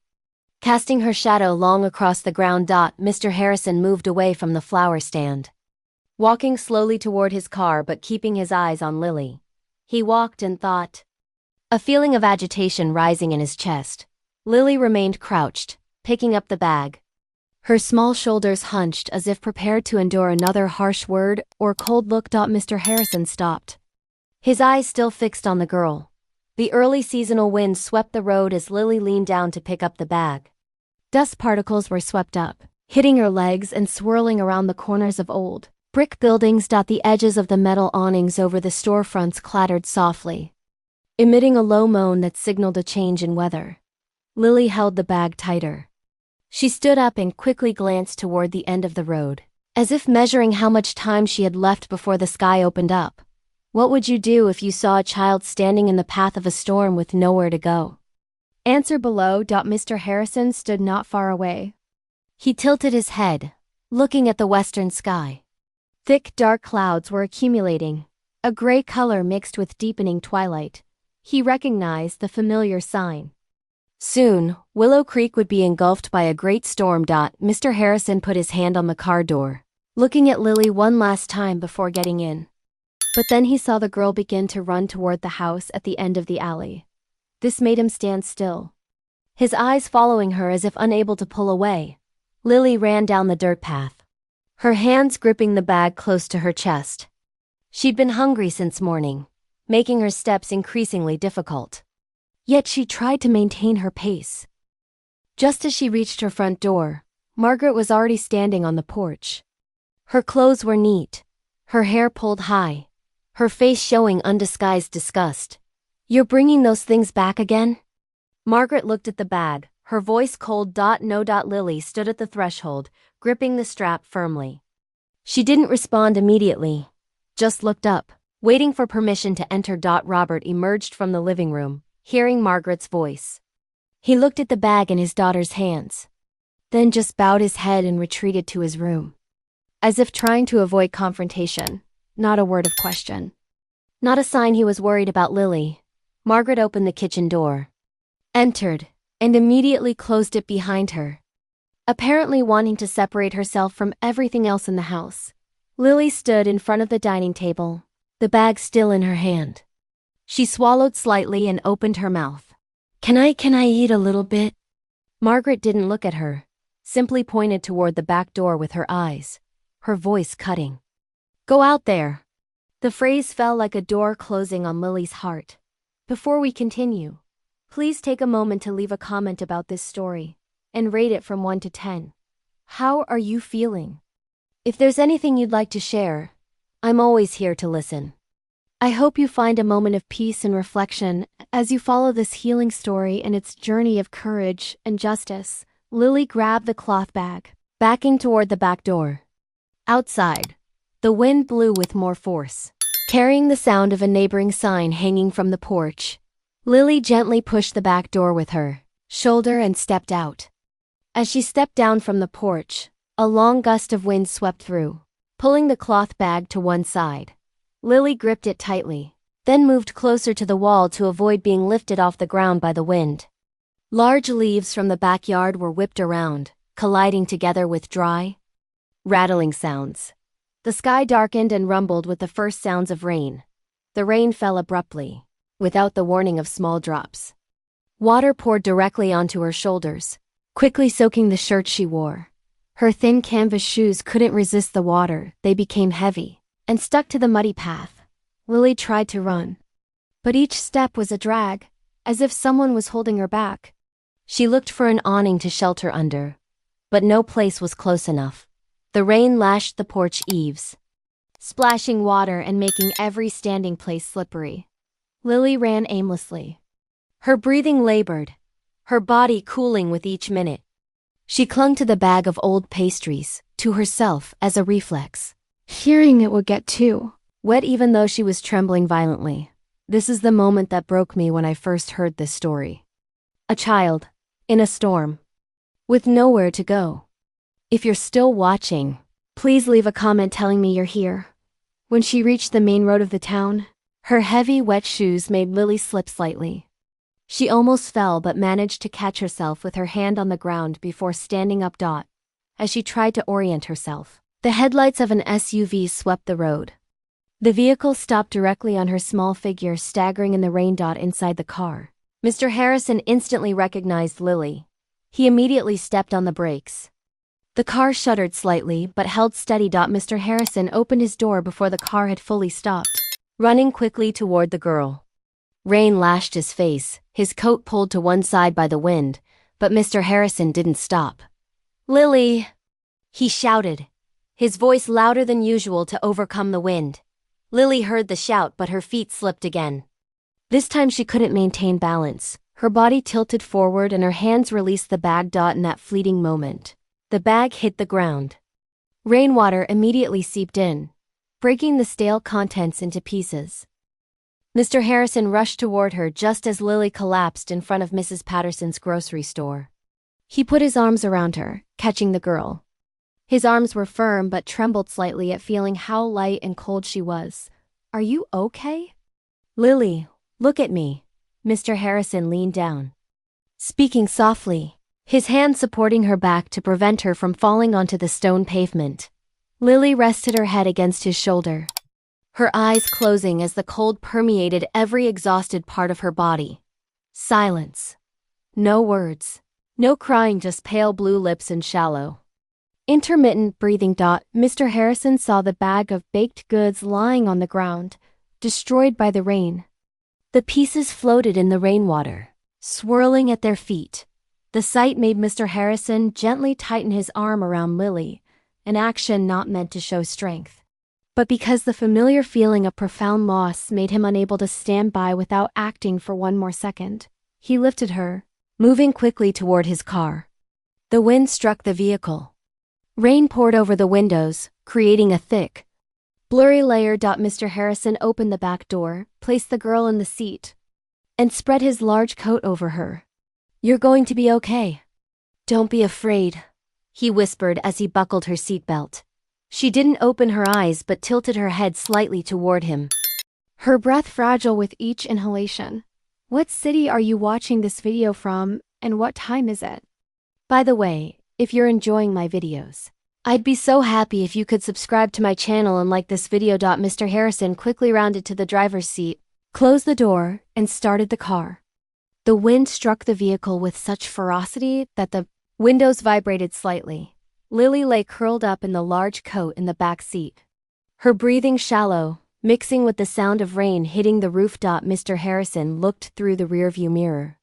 casting her shadow long across the ground. Mr. Harrison moved away from the flower stand, walking slowly toward his car but keeping his eyes on Lily. He walked and thought, a feeling of agitation rising in his chest. Lily remained crouched, picking up the bag, her small shoulders hunched as if prepared to endure another harsh word or cold look. Mr. Harrison stopped, his eyes still fixed on the girl. The early seasonal wind swept the road as Lily leaned down to pick up the bag. Dust particles were swept up, hitting her legs and swirling around the corners of old brick buildings. The edges of the metal awnings over the storefronts clattered softly, emitting a low moan that signaled a change in weather. Lily held the bag tighter. She stood up and quickly glanced toward the end of the road, as if measuring how much time she had left before the sky opened up. What would you do if you saw a child standing in the path of a storm with nowhere to go? Answer below. Mr. Harrison stood not far away. He tilted his head, looking at the western sky. Thick dark clouds were accumulating, a gray color mixed with deepening twilight. He recognized the familiar sign. Soon, Willow Creek would be engulfed by a great storm. Mr. Harrison put his hand on the car door, looking at Lily one last time before getting in. But then he saw the girl begin to run toward the house at the end of the alley. This made him stand still, his eyes following her as if unable to pull away. Lily ran down the dirt path, her hands gripping the bag close to her chest. She'd been hungry since morning, making her steps increasingly difficult. Yet she tried to maintain her pace. Just as she reached her front door, Margaret was already standing on the porch. Her clothes were neat, her hair pulled high, her face showing undisguised disgust. "You're bringing those things back again?" Margaret looked at the bag, her voice cold. No. Lily stood at the threshold, gripping the strap firmly. She didn't respond immediately, just looked up, waiting for permission to enter. Robert emerged from the living room, hearing Margaret's voice. He looked at the bag in his daughter's hands, then just bowed his head and retreated to his room, as if trying to avoid confrontation. Not a word of question. Not a sign he was worried about Lily. Margaret opened the kitchen door, entered, and immediately closed it behind her, apparently wanting to separate herself from everything else in the house. Lily stood in front of the dining table, the bag still in her hand. She swallowed slightly and opened her mouth. Can I eat a little bit?" Margaret didn't look at her, simply pointed toward the back door with her eyes, her voice cutting. "Go out there." The phrase fell like a door closing on Lily's heart. Before we continue, please take a moment to leave a comment about this story and rate it from 1 to 10. How are you feeling? If there's anything you'd like to share, I'm always here to listen. I hope you find a moment of peace and reflection as you follow this healing story and its journey of courage and justice. Lily grabbed the cloth bag, backing toward the back door. Outside, the wind blew with more force, carrying the sound of a neighboring sign hanging from the porch. Lily gently pushed the back door with her shoulder and stepped out. As she stepped down from the porch, a long gust of wind swept through, pulling the cloth bag to one side. Lily gripped it tightly, then moved closer to the wall to avoid being lifted off the ground by the wind. Large leaves from the backyard were whipped around, colliding together with dry, rattling sounds. The sky darkened and rumbled with the first sounds of rain. The rain fell abruptly, without the warning of small drops. Water poured directly onto her shoulders, quickly soaking the shirt she wore. Her thin canvas shoes couldn't resist the water. They became heavy and stuck to the muddy path. Lily tried to run, but each step was a drag, as if someone was holding her back. She looked for an awning to shelter under, but no place was close enough. The rain lashed the porch eaves, splashing water and making every standing place slippery. Lily ran aimlessly, her breathing labored, her body cooling with each minute. She clung to the bag of old pastries, to herself as a reflex, fearing it would get too wet even though she was trembling violently. This is the moment that broke me when I first heard this story. A child, in a storm, with nowhere to go. If you're still watching, please leave a comment telling me you're here. When she reached the main road of the town, her heavy, wet shoes made Lily slip slightly. She almost fell but managed to catch herself with her hand on the ground before standing up. As she tried to orient herself, the headlights of an SUV swept the road. The vehicle stopped directly on her small figure staggering in the rain. Inside the car, Mr. Harrison instantly recognized Lily. He immediately stepped on the brakes. The car shuddered slightly but held steady. Mr. Harrison opened his door before the car had fully stopped, running quickly toward the girl. Rain lashed his face, his coat pulled to one side by the wind, but Mr. Harrison didn't stop. "Lily!" he shouted, his voice louder than usual to overcome the wind. Lily heard the shout but her feet slipped again. This time she couldn't maintain balance. Her body tilted forward and her hands released the bag. In that fleeting moment, the bag hit the ground. Rainwater immediately seeped in, breaking the stale contents into pieces. Mr. Harrison rushed toward her just as Lily collapsed in front of Mrs. Patterson's grocery store. He put his arms around her, catching the girl. His arms were firm but trembled slightly at feeling how light and cold she was. "Are you okay?" "Lily, look at me." Mr. Harrison leaned down, speaking softly, his hand supporting her back to prevent her from falling onto the stone pavement. Lily rested her head against his shoulder, her eyes closing as the cold permeated every exhausted part of her body. Silence. No words. No crying, just pale blue lips and shallow, intermittent breathing. Mr. Harrison saw the bag of baked goods lying on the ground, destroyed by the rain. The pieces floated in the rainwater, swirling at their feet, The sight made Mr. Harrison gently tighten his arm around Lily, an action not meant to show strength. But because the familiar feeling of profound loss made him unable to stand by without acting for one more second, he lifted her, moving quickly toward his car. The wind struck the vehicle. Rain poured over the windows, creating a thick, blurry layer. Mr. Harrison opened the back door, placed the girl in the seat, and spread his large coat over her. "You're going to be okay. Don't be afraid," he whispered as he buckled her seatbelt. She didn't open her eyes but tilted her head slightly toward him, her breath fragile with each inhalation. "What city are you watching this video from, and what time is it? By the way, if you're enjoying my videos, I'd be so happy if you could subscribe to my channel and like this video." Mr. Harrison quickly rounded to the driver's seat, closed the door, and started the car. The wind struck the vehicle with such ferocity that the windows vibrated slightly. Lily lay curled up in the large coat in the back seat, her breathing shallow, mixing with the sound of rain hitting the roof. Mr. Harrison looked through the rearview mirror,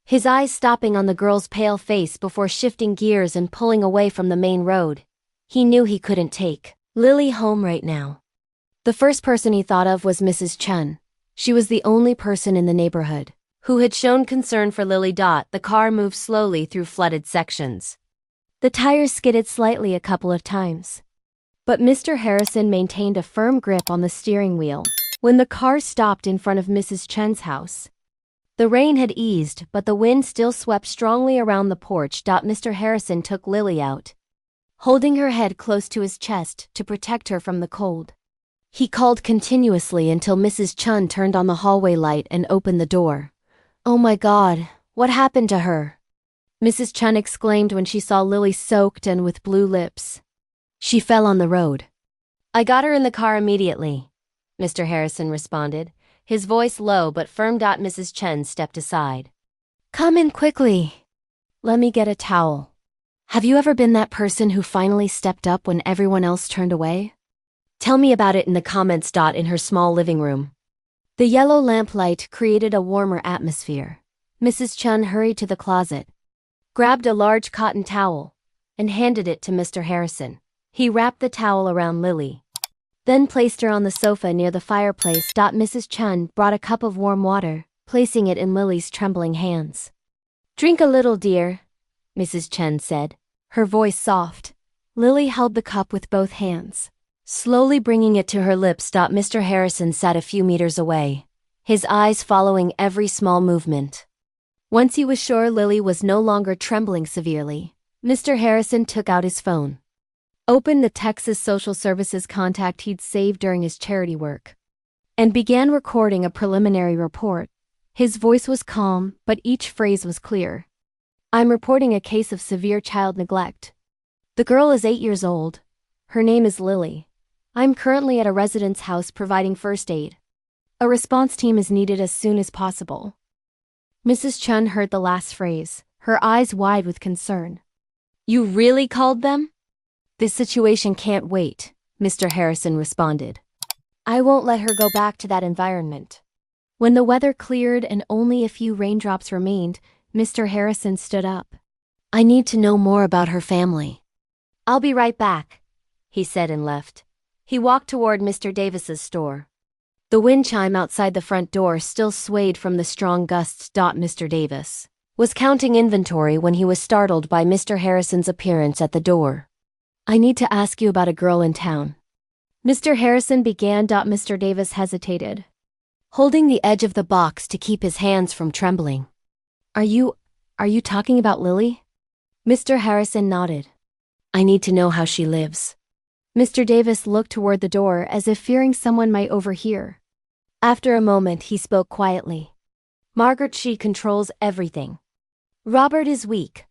his eyes stopping on the girl's pale face before shifting gears and pulling away from the main road. He knew he couldn't take Lily home right now. The first person he thought of was Mrs. Chun. She was the only person in the neighborhood who had shown concern for Lily. The car moved slowly through flooded sections. The tires skidded slightly a couple of times, but Mr. Harrison maintained a firm grip on the steering wheel when the car stopped in front of Mrs. Chun's house. The rain had eased, but the wind still swept strongly around the porch. Mr. Harrison took Lily out, holding her head close to his chest to protect her from the cold. He called continuously until Mrs. Chun turned on the hallway light and opened the door. "Oh my God, what happened to her?" Mrs. Chun exclaimed when she saw Lily soaked and with blue lips. "She fell on the road. I got her in the car immediately," Mr. Harrison responded, his voice low but firm. Mrs. Chun stepped aside. "Come in quickly. Let me get a towel." Have you ever been that person who finally stepped up when everyone else turned away? Tell me about it in the comments. In her small living room, the yellow lamplight created a warmer atmosphere. Mrs. Chun hurried to the closet, grabbed a large cotton towel, and handed it to Mr. Harrison. He wrapped the towel around Lily, then placed her on the sofa near the fireplace. Mrs. Chun brought a cup of warm water, placing it in Lily's trembling hands. "Drink a little, dear," Mrs. Chun said, her voice soft. Lily held the cup with both hands, slowly bringing it to her lips. Mr. Harrison sat a few meters away, his eyes following every small movement. Once he was sure Lily was no longer trembling severely, Mr. Harrison took out his phone, opened the Texas Social Services contact he'd saved during his charity work, and began recording a preliminary report. His voice was calm, but each phrase was clear. "I'm reporting a case of severe child neglect. The girl is 8 years old. Her name is Lily. I'm currently at a resident's house providing first aid. A response team is needed as soon as possible." Mrs. Chun heard the last phrase, her eyes wide with concern. "You really called them?" "This situation can't wait," Mr. Harrison responded. "I won't let her go back to that environment." When the weather cleared and only a few raindrops remained, Mr. Harrison stood up. "I need to know more about her family." "I'll be right back," he said and left. He walked toward Mr. Davis's store. The wind chime outside the front door still swayed from the strong gusts. Mr. Davis was counting inventory when he was startled by Mr. Harrison's appearance at the door. "I need to ask you about a girl in town," Mr. Harrison began. Mr. Davis hesitated, holding the edge of the box to keep his hands from trembling. Are you talking about Lily?" Mr. Harrison nodded. "I need to know how she lives." Mr. Davis looked toward the door as if fearing someone might overhear. After a moment, he spoke quietly. "Margaret, she controls everything. Robert is weak.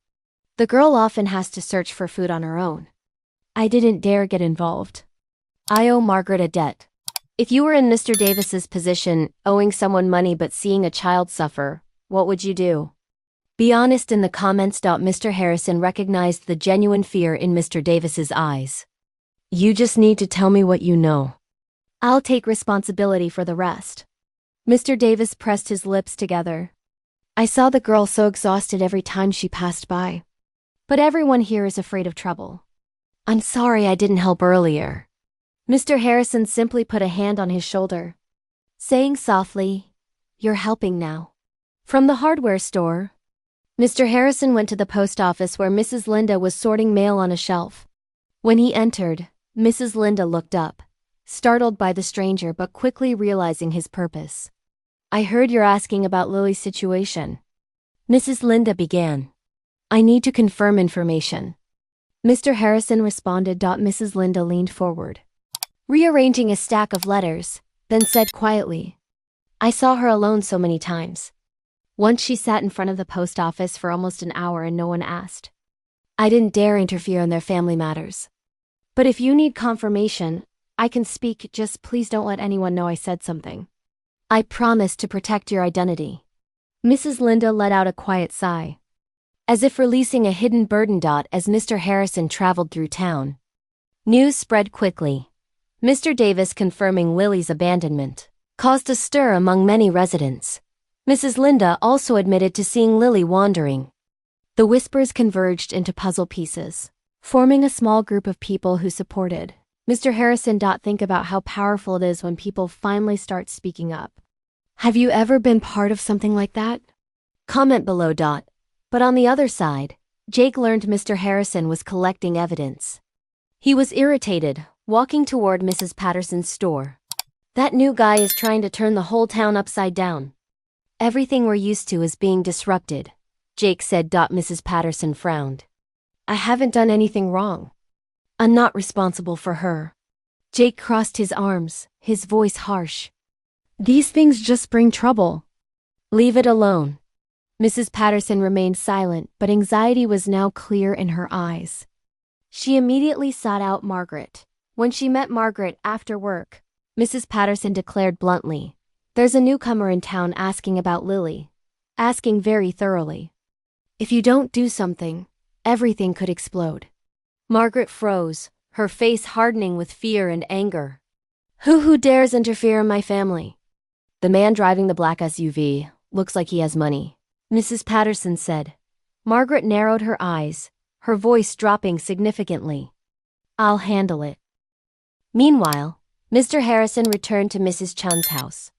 The girl often has to search for food on her own. I didn't dare get involved. I owe Margaret a debt. If you were in Mr. Davis's position, owing someone money but seeing a child suffer, what would you do? Be honest in the comments. Mr. Harrison recognized the genuine fear in Mr. Davis's eyes. "You just need to tell me what you know. I'll take responsibility for the rest." Mr. Davis pressed his lips together. I saw the girl so exhausted every time she passed by. But everyone here is afraid of trouble. I'm sorry I didn't help earlier. Mr. Harrison simply put a hand on his shoulder, saying softly, "You're helping now." From the hardware store, Mr. Harrison went to the post office where Mrs. Linda was sorting mail on a shelf. When he entered, Mrs. Linda looked up, startled by the stranger but quickly realizing his purpose. "I heard you're asking about Lily's situation," Mrs. Linda began. "I need to confirm information." Mr. Harrison responded. Mrs. Linda leaned forward, rearranging a stack of letters, then said quietly, "I saw her alone so many times. Once she sat in front of the post office for almost an hour and no one asked. I didn't dare interfere in their family matters. But if you need confirmation, I can speak, just please don't let anyone know I said something. I promise to protect your identity." Mrs. Linda let out a quiet sigh, as if releasing a hidden burden. As Mr. Harrison traveled through town, news spread quickly. Mr. Davis confirming Lily's abandonment caused a stir among many residents. Mrs. Linda also admitted to seeing Lily wandering. The whispers converged into puzzle pieces, forming a small group of people who supported Mr. Harrison. Think about how powerful it is when people finally start speaking up. Have you ever been part of something like that? Comment below. But on the other side, Jake learned Mr. Harrison was collecting evidence. He was irritated, walking toward Mrs. Patterson's store. "That new guy is trying to turn the whole town upside down. Everything we're used to is being disrupted," Jake said. Mrs. Patterson frowned. "I haven't done anything wrong. I'm not responsible for her." Jake crossed his arms, his voice harsh. "These things just bring trouble. Leave it alone." Mrs. Patterson remained silent, but anxiety was now clear in her eyes. She immediately sought out Margaret. When she met Margaret after work, Mrs. Patterson declared bluntly, "There's a newcomer in town asking about Lily. Asking very thoroughly. If you don't do something, everything could explode." Margaret froze, her face hardening with fear and anger. Who dares interfere in my family?" "The man driving the black SUV looks like he has money," Mrs. Patterson said. Margaret narrowed her eyes, her voice dropping significantly. "I'll handle it." Meanwhile, Mr. Harrison returned to Mrs. Chun's house.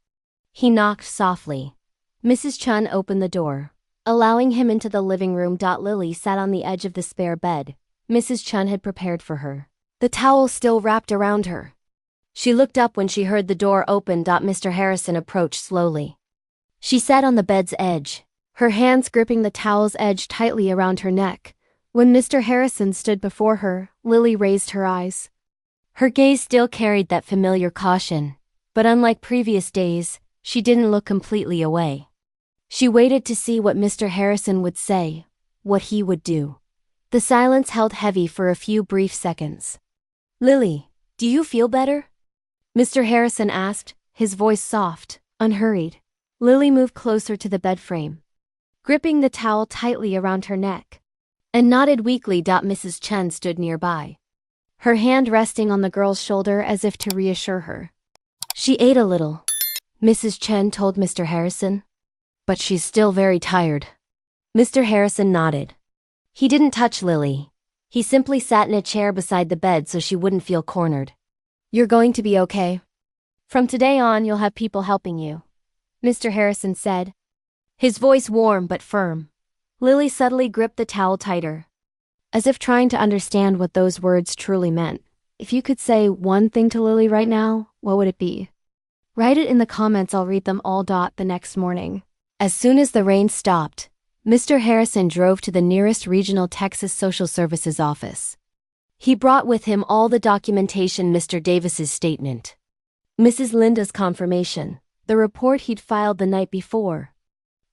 He knocked softly. Mrs. Chun opened the door, allowing him into the living room. Lily sat on the edge of the spare bed Mrs. Chun had prepared for her, the towel still wrapped around her. She looked up when she heard the door open. Mr. Harrison approached slowly. She sat on the bed's edge, her hands gripping the towel's edge tightly around her neck. When Mr. Harrison stood before her, Lily raised her eyes. Her gaze still carried that familiar caution, but unlike previous days, she didn't look completely away. She waited to see what Mr. Harrison would say, what he would do. The silence held heavy for a few brief seconds. "Lily, do you feel better?" Mr. Harrison asked, his voice soft, unhurried. Lily moved closer to the bed frame, gripping the towel tightly around her neck, and nodded weakly. Mrs. Chen stood nearby, her hand resting on the girl's shoulder as if to reassure her. "She ate a little," Mrs. Chen told Mr. Harrison. "But she's still very tired." Mr. Harrison nodded. He didn't touch Lily. He simply sat in a chair beside the bed so she wouldn't feel cornered. "You're going to be okay. From today on, you'll have people helping you," Mr. Harrison said, his voice warm but firm. Lily subtly gripped the towel tighter, as if trying to understand what those words truly meant. If you could say one thing to Lily right now, what would it be? Write it in the comments. I'll read them all. The next morning, as soon as the rain stopped, Mr. Harrison drove to the nearest regional Texas Social Services office. He brought with him all the documentation, Mr. Davis's statement, Mrs. Linda's confirmation, the report he'd filed the night before,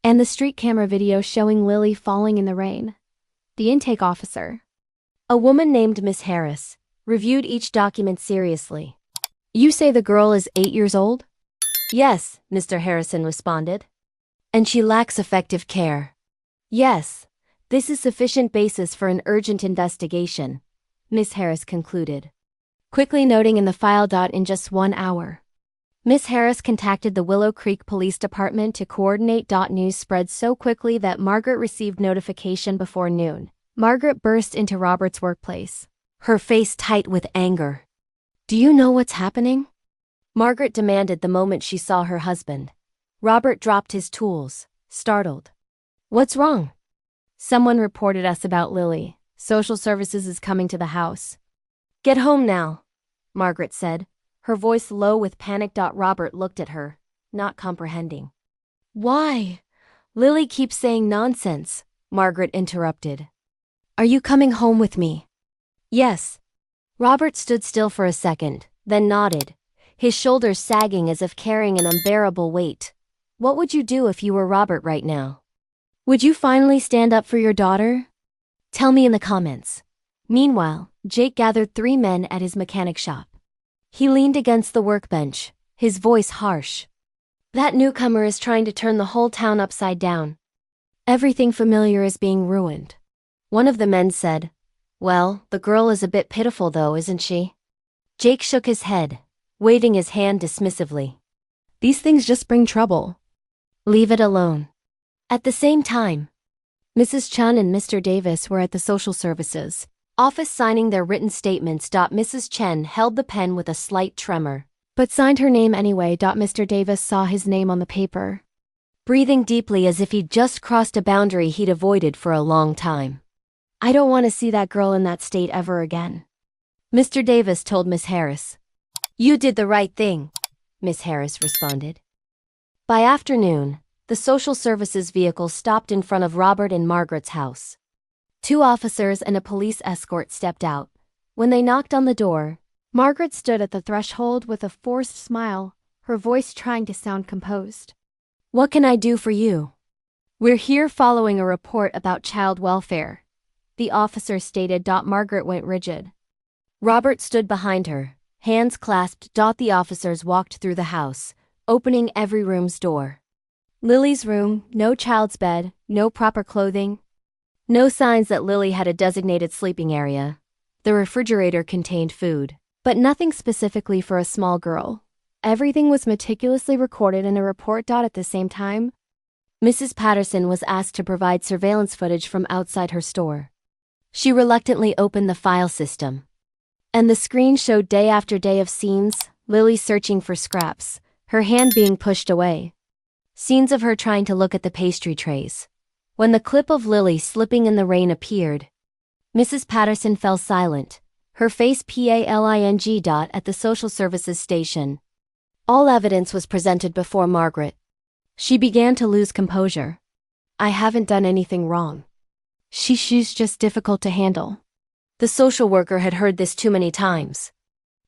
and the street camera video showing Lily falling in the rain. The intake officer, a woman named Miss Harris, reviewed each document seriously. "You say the girl is 8 years old?" "Yes," Mr. Harrison responded. "And she lacks effective care?" "Yes. This is sufficient basis for an urgent investigation," Miss Harris concluded, quickly noting in the file. "In just 1 hour, Miss Harris contacted the Willow Creek Police Department to coordinate. News spread so quickly that Margaret received notification before noon. Margaret burst into Robert's workplace, her face tight with anger. "Do you know what's happening?" Margaret demanded the moment she saw her husband. Robert dropped his tools, startled. "What's wrong?" "Someone reported us about Lily. Social services is coming to the house." "Get home now," Margaret said, her voice low with panic. Robert looked at her, not comprehending. "Why?" "Lily keeps saying nonsense," Margaret interrupted. "Are you coming home with me?" "Yes." Robert stood still for a second, then nodded, his shoulders sagging as if carrying an unbearable weight. What would you do if you were Robert right now? Would you finally stand up for your daughter? Tell me in the comments. Meanwhile, Jake gathered 3 men at his mechanic shop. He leaned against the workbench, his voice harsh. "That newcomer is trying to turn the whole town upside down. Everything familiar is being ruined." One of the men said, "Well, the girl is a bit pitiful though, isn't she?" Jake shook his head, waving his hand dismissively. "These things just bring trouble. Leave it alone." At the same time, Mrs. Chun and Mr. Davis were at the social services office signing their written statements. Mrs. Chen held the pen with a slight tremor, but signed her name anyway. Mr. Davis saw his name on the paper, breathing deeply as if he'd just crossed a boundary he'd avoided for a long time. "I don't want to see that girl in that state ever again," Mr. Davis told Miss Harris. "You did the right thing," Miss Harris responded. By afternoon, the social services vehicle stopped in front of Robert and Margaret's house. 2 officers and a police escort stepped out. When they knocked on the door, Margaret stood at the threshold with a forced smile, her voice trying to sound composed. "What can I do for you?" "We're here following a report about child welfare," the officer stated. Margaret went rigid. Robert stood behind her, hands clasped. The officers walked through the house, opening every room's door. Lily's room, no child's bed, no proper clothing. No signs that Lily had a designated sleeping area. The refrigerator contained food, but nothing specifically for a small girl. Everything was meticulously recorded in a report. At the same time, Mrs. Patterson was asked to provide surveillance footage from outside her store. She reluctantly opened the file system, and the screen showed day after day of scenes, Lily searching for scraps, her hand being pushed away. Scenes of her trying to look at the pastry trays. When the clip of Lily slipping in the rain appeared, Mrs. Patterson fell silent, her face paling. At the social services station, all evidence was presented before Margaret. She began to lose composure. "I haven't done anything wrong. She's just difficult to handle." The social worker had heard this too many times.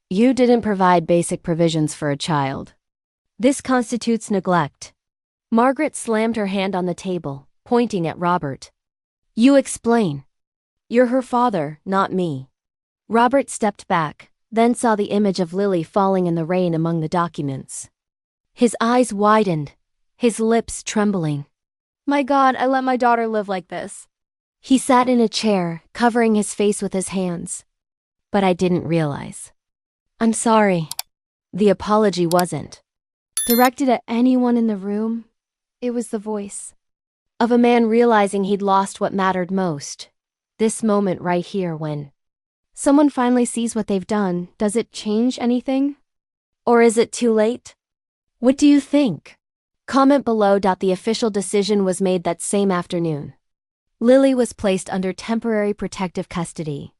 "You didn't provide basic provisions for a child. This constitutes neglect." Margaret slammed her hand on the table, pointing at Robert. "You explain. You're her father, not me." Robert stepped back, then saw the image of Lily falling in the rain among the documents. His eyes widened, his lips trembling. "My God, I let my daughter live like this." He sat in a chair, covering his face with his hands. "But I didn't realize." "I'm sorry." The apology wasn't directed at anyone in the room. It was the voice of a man realizing he'd lost what mattered most. This moment right here, when someone finally sees what they've done, does it change anything? Or is it too late? What do you think? Comment below. The official decision was made that same afternoon. Lily was placed under temporary protective custody,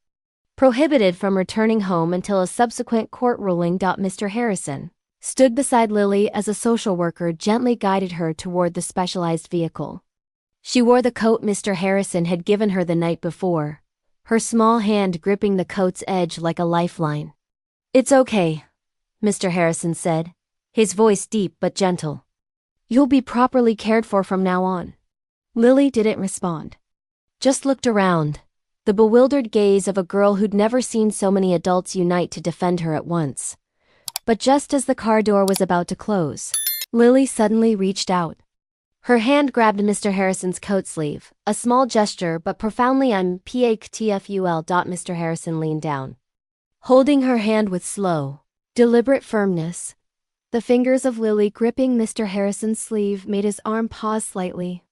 prohibited from returning home until a subsequent court ruling. Mr. Harrison stood beside Lily as a social worker gently guided her toward the specialized vehicle. She wore the coat Mr. Harrison had given her the night before, her small hand gripping the coat's edge like a lifeline. "It's okay," Mr. Harrison said, his voice deep but gentle. "You'll be properly cared for from now on." Lily didn't respond, just looked around, the bewildered gaze of a girl who'd never seen so many adults unite to defend her at once. But just as the car door was about to close, Lily suddenly reached out. Her hand grabbed Mr. Harrison's coat sleeve, a small gesture but profoundly impactful. Mr. Harrison leaned down, holding her hand with slow, deliberate firmness. The fingers of Lily gripping Mr. Harrison's sleeve made his arm pause slightly.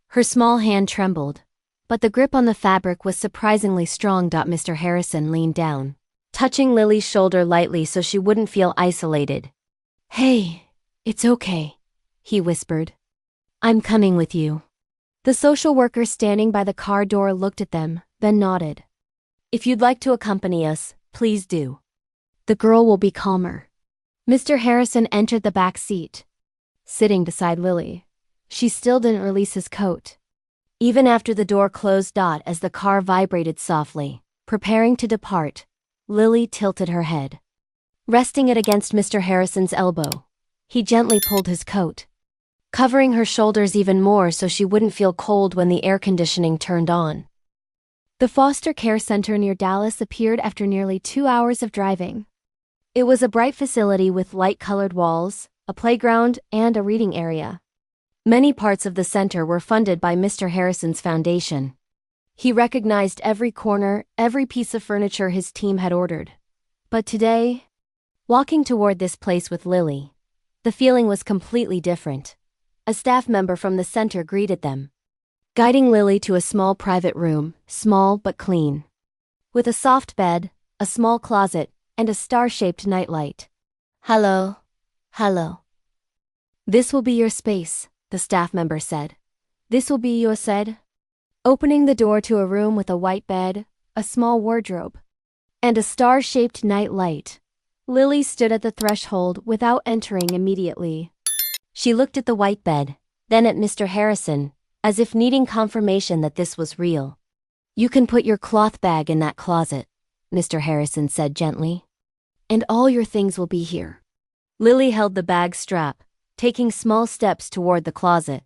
Her small hand trembled, but the grip on the fabric was surprisingly strong. Mr. Harrison leaned down, touching Lily's shoulder lightly so she wouldn't feel isolated. "Hey, it's okay," he whispered. "I'm coming with you." The social worker standing by the car door looked at them, then nodded. "If you'd like to accompany us, please do. The girl will be calmer." Mr. Harrison entered the back seat, sitting beside Lily. She still didn't release his coat. Even after the door closed. As the car vibrated softly, preparing to depart, Lily tilted her head. Resting it against Mr. Harrison's elbow, he gently pulled his coat, covering her shoulders even more so she wouldn't feel cold when the air conditioning turned on. The foster care center near Dallas appeared after nearly 2 hours of driving. It was a bright facility with light-colored walls, a playground, and a reading area. Many parts of the center were funded by Mr. Harrison's foundation. He recognized every corner, every piece of furniture his team had ordered. But today, walking toward this place with Lily, the feeling was completely different. A staff member from the center greeted them, guiding Lily to a small private room, small but clean, with a soft bed, a small closet, and a star-shaped nightlight. "Hello. Hello. This will be your space," the staff member said. "This will be your bed." Opening the door to a room with a white bed, a small wardrobe, and a star-shaped nightlight, Lily stood at the threshold without entering immediately. She looked at the white bed, then at Mr. Harrison, as if needing confirmation that this was real. "You can put your cloth bag in that closet," Mr. Harrison said gently. "And all your things will be here." Lily held the bag strap, taking small steps toward the closet.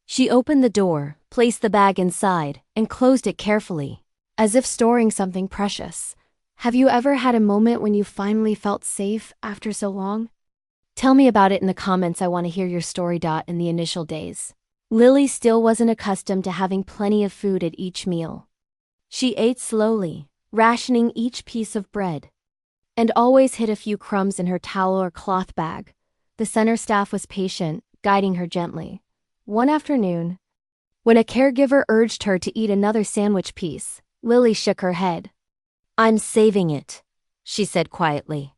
She opened the door, placed the bag inside, and closed it carefully, as if storing something precious. Have you ever had a moment when you finally felt safe after so long? Tell me about it in the comments. I want to hear your story. In the initial days, Lily still wasn't accustomed to having plenty of food at each meal. She ate slowly, rationing each piece of bread, and always hid a few crumbs in her towel or cloth bag. The center staff was patient, guiding her gently. One afternoon, when a caregiver urged her to eat another sandwich piece, Lily shook her head. "I'm saving it," she said quietly.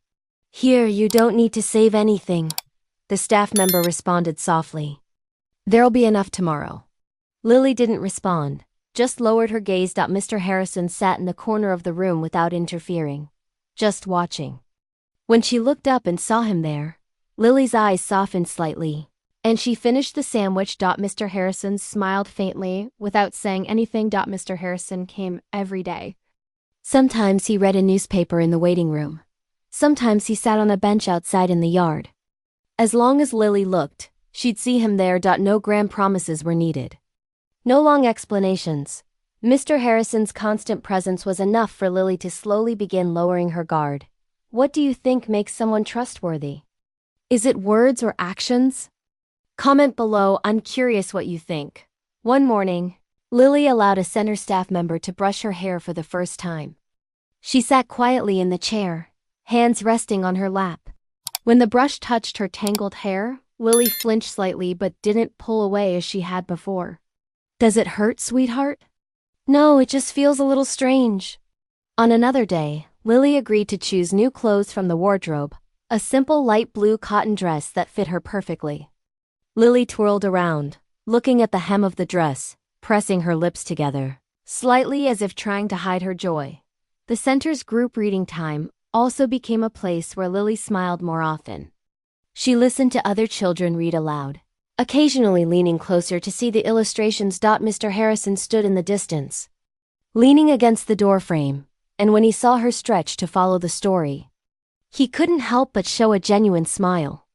"Here, you don't need to save anything," the staff member responded softly. "There'll be enough tomorrow." Lily didn't respond, just lowered her gaze. Mr. Harrison sat in the corner of the room without interfering, just watching. When she looked up and saw him there, Lily's eyes softened slightly, and she finished the sandwich. Mr. Harrison smiled faintly, without saying anything. Mr. Harrison came every day. Sometimes he read a newspaper in the waiting room. Sometimes he sat on a bench outside in the yard. As long as Lily looked, she'd see him there. No grand promises were needed. No long explanations. Mr. Harrison's constant presence was enough for Lily to slowly begin lowering her guard. What do you think makes someone trustworthy? Is it words or actions? Comment below. I'm curious what you think. One morning, Lily allowed a center staff member to brush her hair for the first time. She sat quietly in the chair, hands resting on her lap. When the brush touched her tangled hair, Lily flinched slightly but didn't pull away as she had before. "Does it hurt, sweetheart?" "No, it just feels a little strange." On another day, Lily agreed to choose new clothes from the wardrobe, a simple light blue cotton dress that fit her perfectly. Lily twirled around, looking at the hem of the dress, pressing her lips together, slightly as if trying to hide her joy. The center's group reading time also became a place where Lily smiled more often. She listened to other children read aloud, occasionally leaning closer to see the illustrations. Mr. Harrison stood in the distance, leaning against the doorframe, and when he saw her stretch to follow the story, he couldn't help but show a genuine smile.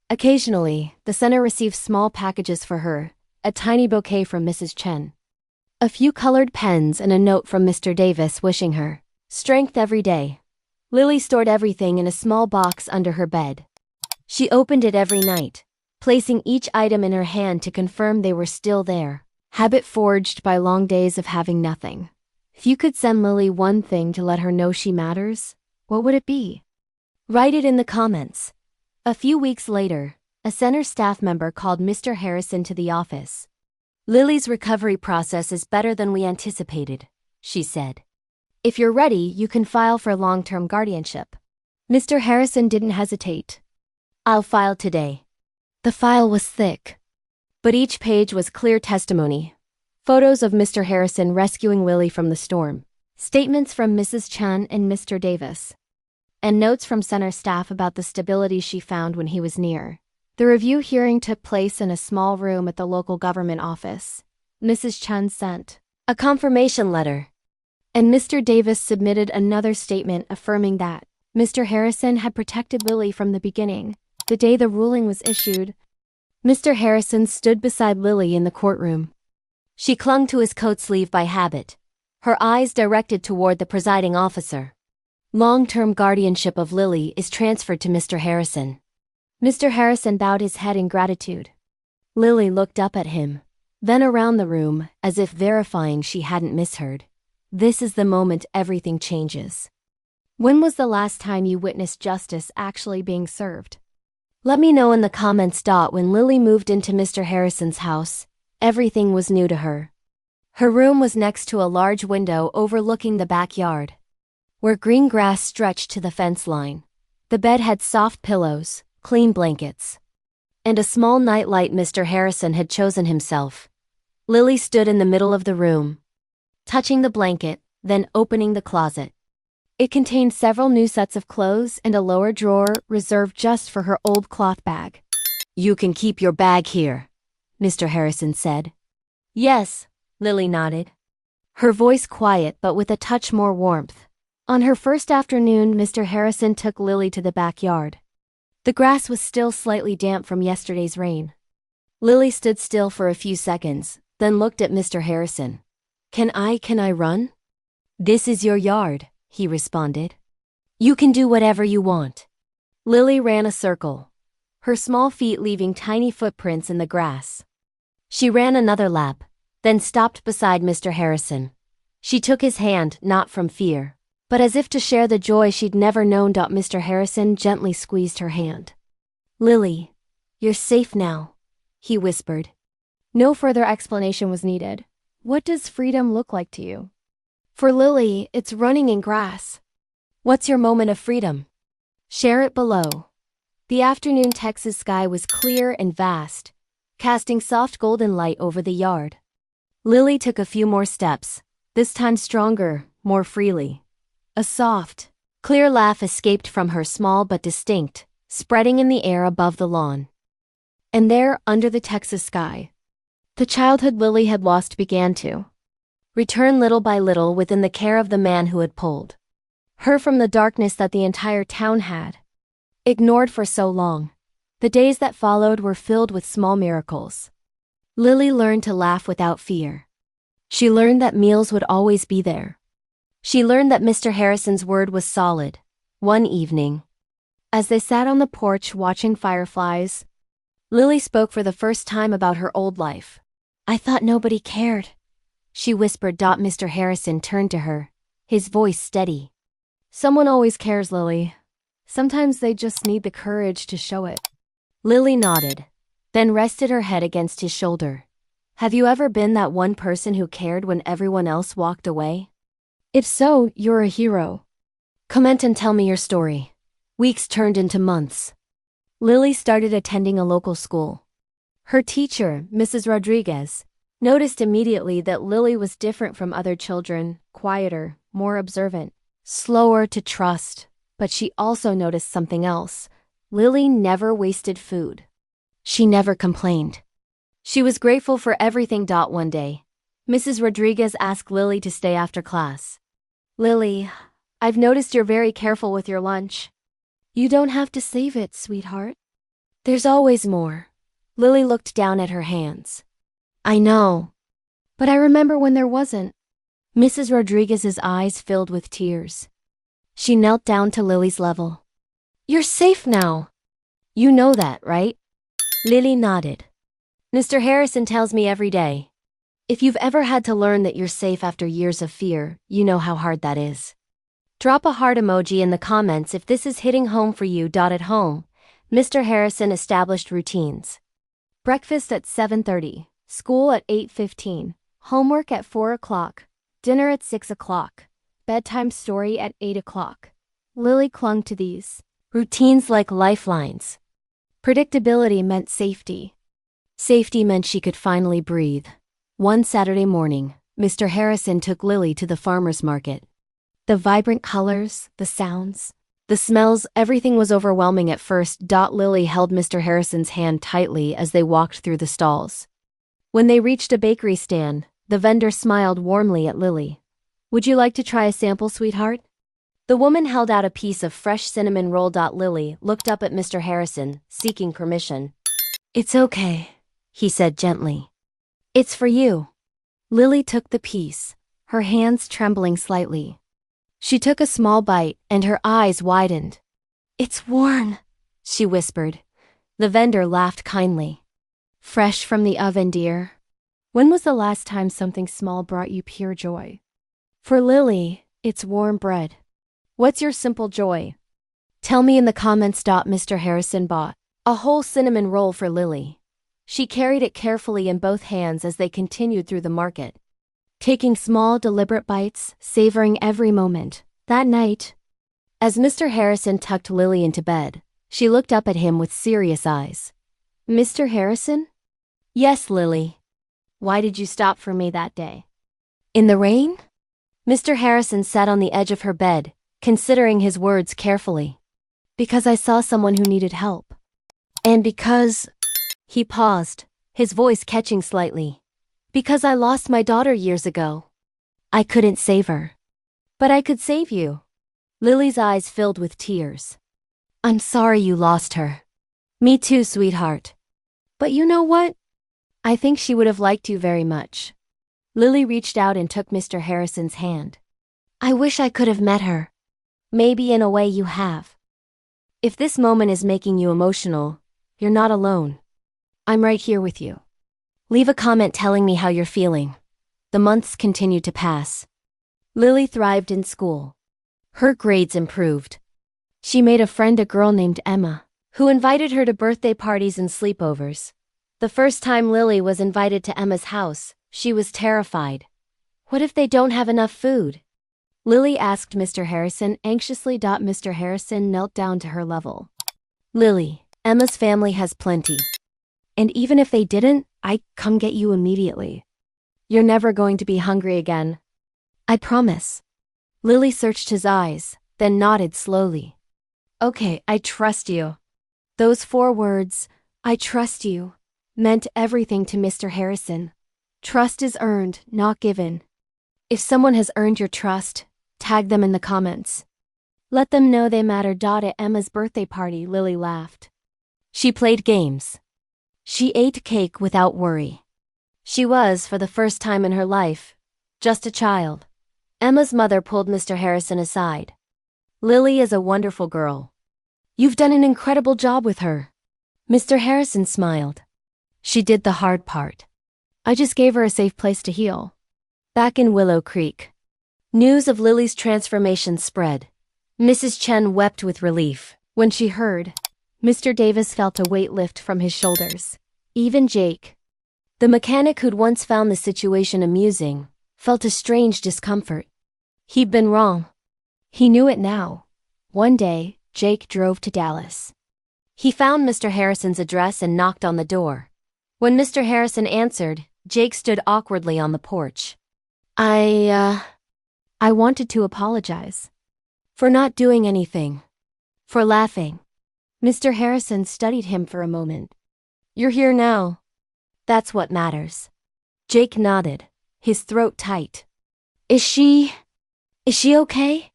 Occasionally, the center received small packages for her, a tiny bouquet from Mrs. Chen, a few colored pens, and a note from Mr. Davis wishing her strength every day. Lily stored everything in a small box under her bed. She opened it every night, placing each item in her hand to confirm they were still there. Habit forged by long days of having nothing. If you could send Lily one thing to let her know she matters, what would it be? Write it in the comments. A few weeks later, a center staff member called Mr. Harrison to the office. "Lily's recovery process is better than we anticipated," she said. "If you're ready, you can file for long-term guardianship." Mr. Harrison didn't hesitate. "I'll file today." The file was thick, but each page was clear testimony. Photos of Mr. Harrison rescuing Lily from the storm, statements from Mrs. Chen and Mr. Davis, and notes from center staff about the stability she found when he was near. The review hearing took place in a small room at the local government office. Mrs. Chen sent a confirmation letter, and Mr. Davis submitted another statement affirming that Mr. Harrison had protected Lily from the beginning. The day the ruling was issued, Mr. Harrison stood beside Lily in the courtroom. She clung to his coat sleeve by habit, her eyes directed toward the presiding officer. "Long-term guardianship of Lily is transferred to Mr. Harrison." Mr. Harrison bowed his head in gratitude. Lily looked up at him, then around the room, as if verifying she hadn't misheard. This is the moment everything changes. When was the last time you witnessed justice actually being served? Let me know in the comments. When Lily moved into Mr. Harrison's house, everything was new to her. Her room was next to a large window overlooking the backyard, where green grass stretched to the fence line. The bed had soft pillows, clean blankets, and a small nightlight Mr. Harrison had chosen himself. Lily stood in the middle of the room, touching the blanket, then opening the closet. It contained several new sets of clothes and a lower drawer reserved just for her old cloth bag. "You can keep your bag here," Mr. Harrison said. "Yes," Lily nodded, her voice quiet but with a touch more warmth. On her first afternoon, Mr. Harrison took Lily to the backyard. The grass was still slightly damp from yesterday's rain. Lily stood still for a few seconds, then looked at Mr. Harrison. Can I run?" "This is your yard," he responded. "You can do whatever you want." Lily ran a circle, her small feet leaving tiny footprints in the grass. She ran another lap, then stopped beside Mr. Harrison. She took his hand, not from fear, but as if to share the joy she'd never known. Mr. Harrison gently squeezed her hand. "Lily, you're safe now," he whispered. No further explanation was needed. What does freedom look like to you? For Lily, it's running in grass. What's your moment of freedom? Share it below. The afternoon Texas sky was clear and vast, casting soft golden light over the yard. Lily took a few more steps, this time stronger, more freely. A soft, clear laugh escaped from her, small but distinct, spreading in the air above the lawn. And there, under the Texas sky, the childhood Lily had lost began to return little by little within the care of the man who had pulled her from the darkness that the entire town had ignored for so long. The days that followed were filled with small miracles. Lily learned to laugh without fear. She learned that meals would always be there. She learned that Mr. Harrison's word was solid. One evening, as they sat on the porch watching fireflies, Lily spoke for the first time about her old life. "I thought nobody cared," she whispered. Mr. Harrison turned to her, his voice steady. "Someone always cares, Lily. Sometimes they just need the courage to show it." Lily nodded, then rested her head against his shoulder. Have you ever been that one person who cared when everyone else walked away? If so, you're a hero. Comment and tell me your story. Weeks turned into months. Lily started attending a local school. Her teacher, Mrs. Rodriguez, noticed immediately that Lily was different from other children, quieter, more observant, slower to trust. But she also noticed something else. Lily never wasted food. She never complained. She was grateful for everything. One day, Mrs. Rodriguez asked Lily to stay after class. "Lily, I've noticed you're very careful with your lunch." "You don't have to save it, sweetheart. There's always more." Lily looked down at her hands. "I know, but I remember when there wasn't." Mrs. Rodriguez's eyes filled with tears. She knelt down to Lily's level. "You're safe now. You know that, right?" Lily nodded. "Mr. Harrison tells me every day. If you've ever had to learn that you're safe after years of fear, you know how hard that is." Drop a heart emoji in the comments if this is hitting home for you. At home, Mr. Harrison established routines. Breakfast at 7:30, school at 8:15, homework at 4 o'clock, dinner at 6 o'clock, bedtime story at 8 o'clock. Lily clung to these routines like lifelines. Predictability meant safety. Safety meant she could finally breathe. One Saturday morning, Mr. Harrison took Lily to the farmer's market. The vibrant colors, the sounds, the smells, everything was overwhelming at first. Lily held Mr. Harrison's hand tightly as they walked through the stalls. When they reached a bakery stand, the vendor smiled warmly at Lily. "Would you like to try a sample, sweetheart?" The woman held out a piece of fresh cinnamon roll. Lily looked up at Mr. Harrison, seeking permission. "It's okay," he said gently. "It's for you." Lily took the piece, her hands trembling slightly. She took a small bite, and her eyes widened. "It's warm," she whispered. The vendor laughed kindly. "Fresh from the oven, dear. When was the last time something small brought you pure joy?" For Lily, it's warm bread. What's your simple joy? Tell me in the comments. Mr. Harrison bought a whole cinnamon roll for Lily. She carried it carefully in both hands as they continued through the market, taking small, deliberate bites, savoring every moment. That night, as Mr. Harrison tucked Lily into bed, she looked up at him with serious eyes. "Mr. Harrison?" "Yes, Lily. Why did you stop for me that day?" "In the rain?" Mr. Harrison sat on the edge of her bed, considering his words carefully. "Because I saw someone who needed help. And because..." He paused, his voice catching slightly. "Because I lost my daughter years ago. I couldn't save her. But I could save you." Lily's eyes filled with tears. "I'm sorry you lost her." "Me too, sweetheart. But you know what? I think she would have liked you very much." Lily reached out and took Mr. Harrison's hand. "I wish I could have met her." "Maybe in a way you have. If this moment is making you emotional, you're not alone. I'm right here with you. Leave a comment telling me how you're feeling." The months continued to pass. Lily thrived in school. Her grades improved. She made a friend, a girl named Emma, who invited her to birthday parties and sleepovers. The first time Lily was invited to Emma's house, she was terrified. What if they don't have enough food? Lily asked Mr. Harrison anxiously. Mr. Harrison knelt down to her level. "Lily, Emma's family has plenty. And even if they didn't, I'd come get you immediately. You're never going to be hungry again. I promise." Lily searched his eyes, then nodded slowly. "Okay, I trust you." Those 4 words, "I trust you," meant everything to Mr. Harrison. Trust is earned, not given. If someone has earned your trust, tag them in the comments. Let them know they matter. At Emma's birthday party, Lily laughed. She played games. She ate cake without worry. She was, for the first time in her life, just a child. Emma's mother pulled Mr. Harrison aside. "Lily is a wonderful girl. You've done an incredible job with her." Mr. Harrison smiled. "She did the hard part. I just gave her a safe place to heal." Back in Willow Creek, news of Lily's transformation spread. Mrs. Chen wept with relief when she heard. Mr. Davis felt a weight lift from his shoulders. Even Jake, the mechanic who'd once found the situation amusing, felt a strange discomfort. He'd been wrong. He knew it now. One day, Jake drove to Dallas. He found Mr. Harrison's address and knocked on the door. When Mr. Harrison answered, Jake stood awkwardly on the porch. I wanted to apologize. For not doing anything. For laughing." Mr. Harrison studied him for a moment. "You're here now. That's what matters." Jake nodded, his throat tight. Is she okay?"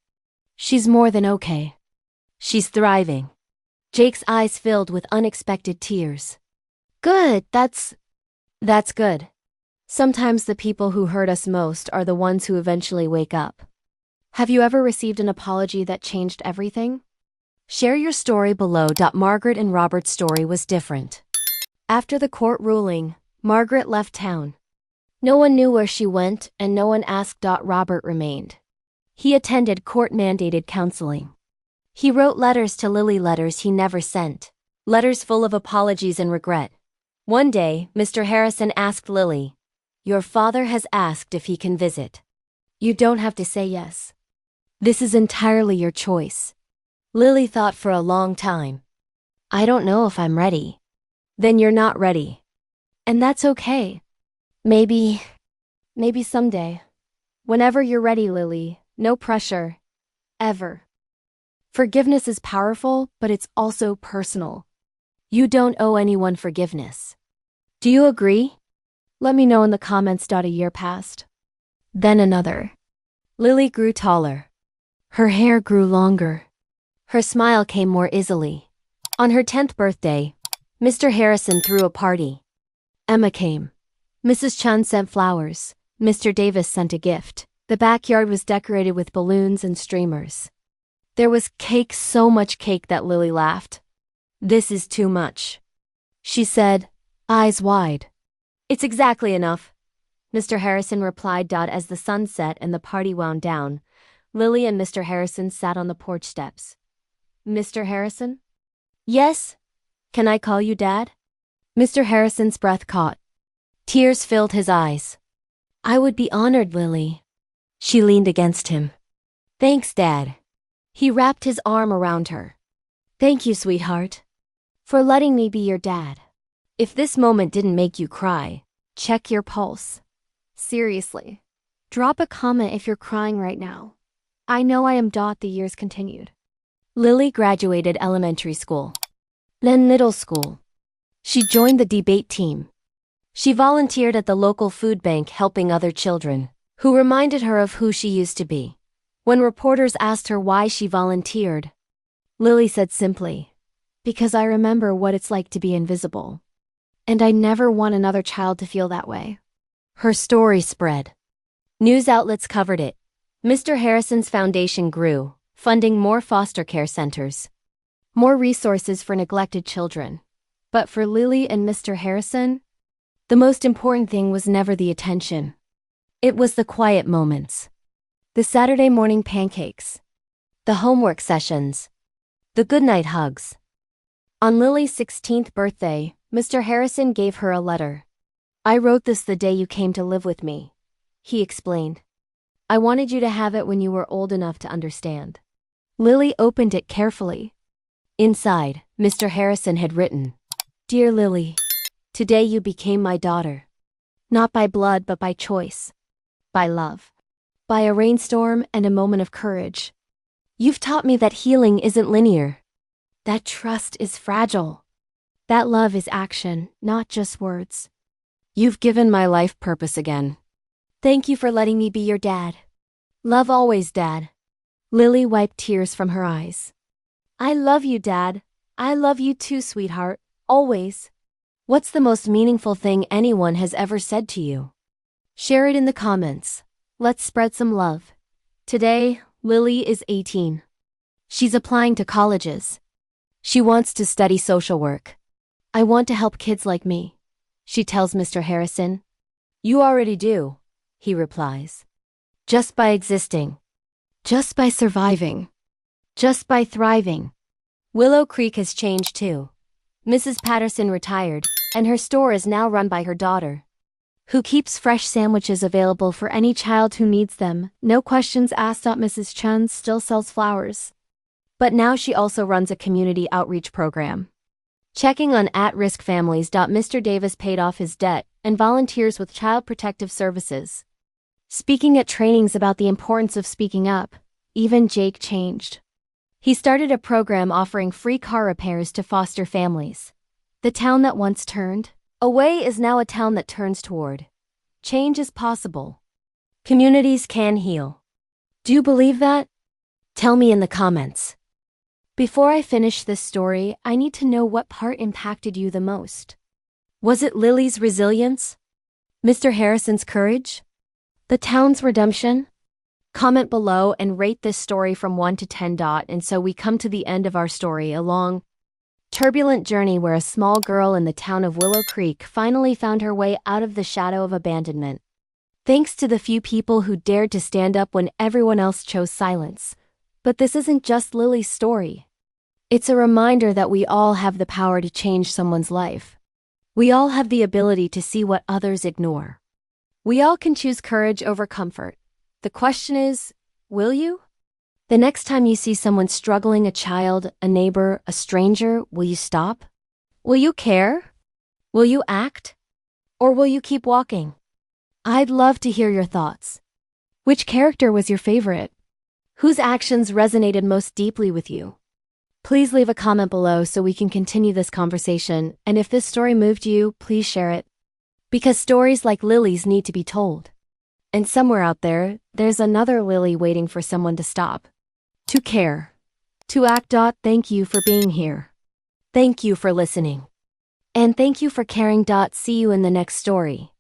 "She's more than okay. She's thriving." Jake's eyes filled with unexpected tears. "Good, that's good. Sometimes the people who hurt us most are the ones who eventually wake up." Have you ever received an apology that changed everything? Share your story below. Margaret and Robert's story was different. After the court ruling, Margaret left town. No one knew where she went, and no one asked. Robert remained. He attended court-mandated counseling. He wrote letters to Lily, letters he never sent. Letters full of apologies and regret. One day, Mr. Harrison asked Lily, "Your father has asked if he can visit. You don't have to say yes. This is entirely your choice." Lily thought for a long time. "I don't know if I'm ready." "Then you're not ready. And that's okay. Maybe someday. Whenever you're ready, Lily. No pressure. Ever." Forgiveness is powerful, but it's also personal. You don't owe anyone forgiveness. Do you agree? Let me know in the comments. A year passed. Then another. Lily grew taller. Her hair grew longer. Her smile came more easily. On her 10th birthday, Mr. Harrison threw a party. Emma came. Mrs. Chun sent flowers. Mr. Davis sent a gift. The backyard was decorated with balloons and streamers. There was cake, so much cake that Lily laughed. "This is too much," she said, eyes wide. "It's exactly enough," Mr. Harrison replied. As the sun set and the party wound down, Lily and Mr. Harrison sat on the porch steps. "Mr. Harrison?" "Yes? Can I call you Dad?" Mr. Harrison's breath caught. Tears filled his eyes. "I would be honored, Lily." She leaned against him. "Thanks, Dad." He wrapped his arm around her. "Thank you, sweetheart, for letting me be your dad." If this moment didn't make you cry, check your pulse. Seriously. Drop a comment if you're crying right now. I know I am. The years continued. Lily graduated elementary school. Then middle school. She joined the debate team. She volunteered at the local food bank helping other children, who reminded her of who she used to be. When reporters asked her why she volunteered, Lily said simply, "Because I remember what it's like to be invisible. And I never want another child to feel that way." Her story spread. News outlets covered it. Mr. Harrison's foundation grew, funding more foster care centers, more resources for neglected children. But for Lily and Mr. Harrison, the most important thing was never the attention. It was the quiet moments. The Saturday morning pancakes. The homework sessions. The goodnight hugs. On Lily's 16th birthday, Mr. Harrison gave her a letter. "I wrote this the day you came to live with me," he explained. "I wanted you to have it when you were old enough to understand." Lily opened it carefully. Inside, Mr. Harrison had written, "Dear Lily, today you became my daughter. Not by blood but by choice. By love. By a rainstorm and a moment of courage. You've taught me that healing isn't linear. That trust is fragile. That love is action, not just words. You've given my life purpose again. Thank you for letting me be your dad. Love always, Dad." Lily wiped tears from her eyes. "I love you, Dad. I love you too, sweetheart. Always." What's the most meaningful thing anyone has ever said to you? Share it in the comments. Let's spread some love. Today, Lily is 18. She's applying to colleges. She wants to study social work. "I want to help kids like me," she tells Mr. Harrison. "You already do," he replies. "Just by existing. Just by surviving. Just by thriving." Willow Creek has changed too. Mrs. Patterson retired, and her store is now run by her daughter, who keeps fresh sandwiches available for any child who needs them. No questions asked. Mrs. Chun still sells flowers, but now she also runs a community outreach program, checking on at-risk families. Mr. Davis paid off his debt and volunteers with Child Protective Services, speaking at trainings about the importance of speaking up. Even Jake changed. He started a program offering free car repairs to foster families. The town that once turned away is now a town that turns toward. Change is possible. Communities can heal. Do you believe that? Tell me in the comments. Before I finish this story, I need to know what part impacted you the most. Was it Lily's resilience? Mr. Harrison's courage? The town's redemption? Comment below and rate this story from 1 to 10. And so we come to the end of our story, a long, turbulent journey where a small girl in the town of Willow Creek finally found her way out of the shadow of abandonment. Thanks to the few people who dared to stand up when everyone else chose silence. But this isn't just Lily's story. It's a reminder that we all have the power to change someone's life. We all have the ability to see what others ignore. We all can choose courage over comfort. The question is, will you? The next time you see someone struggling, a child, a neighbor, a stranger, will you stop? Will you care? Will you act? Or will you keep walking? I'd love to hear your thoughts. Which character was your favorite? Whose actions resonated most deeply with you? Please leave a comment below so we can continue this conversation, and if this story moved you, please share it. Because stories like Lily's need to be told. And somewhere out there, there's another Lily waiting for someone to stop. To care. To act. Thank you for being here. Thank you for listening. And thank you for caring. See you in the next story.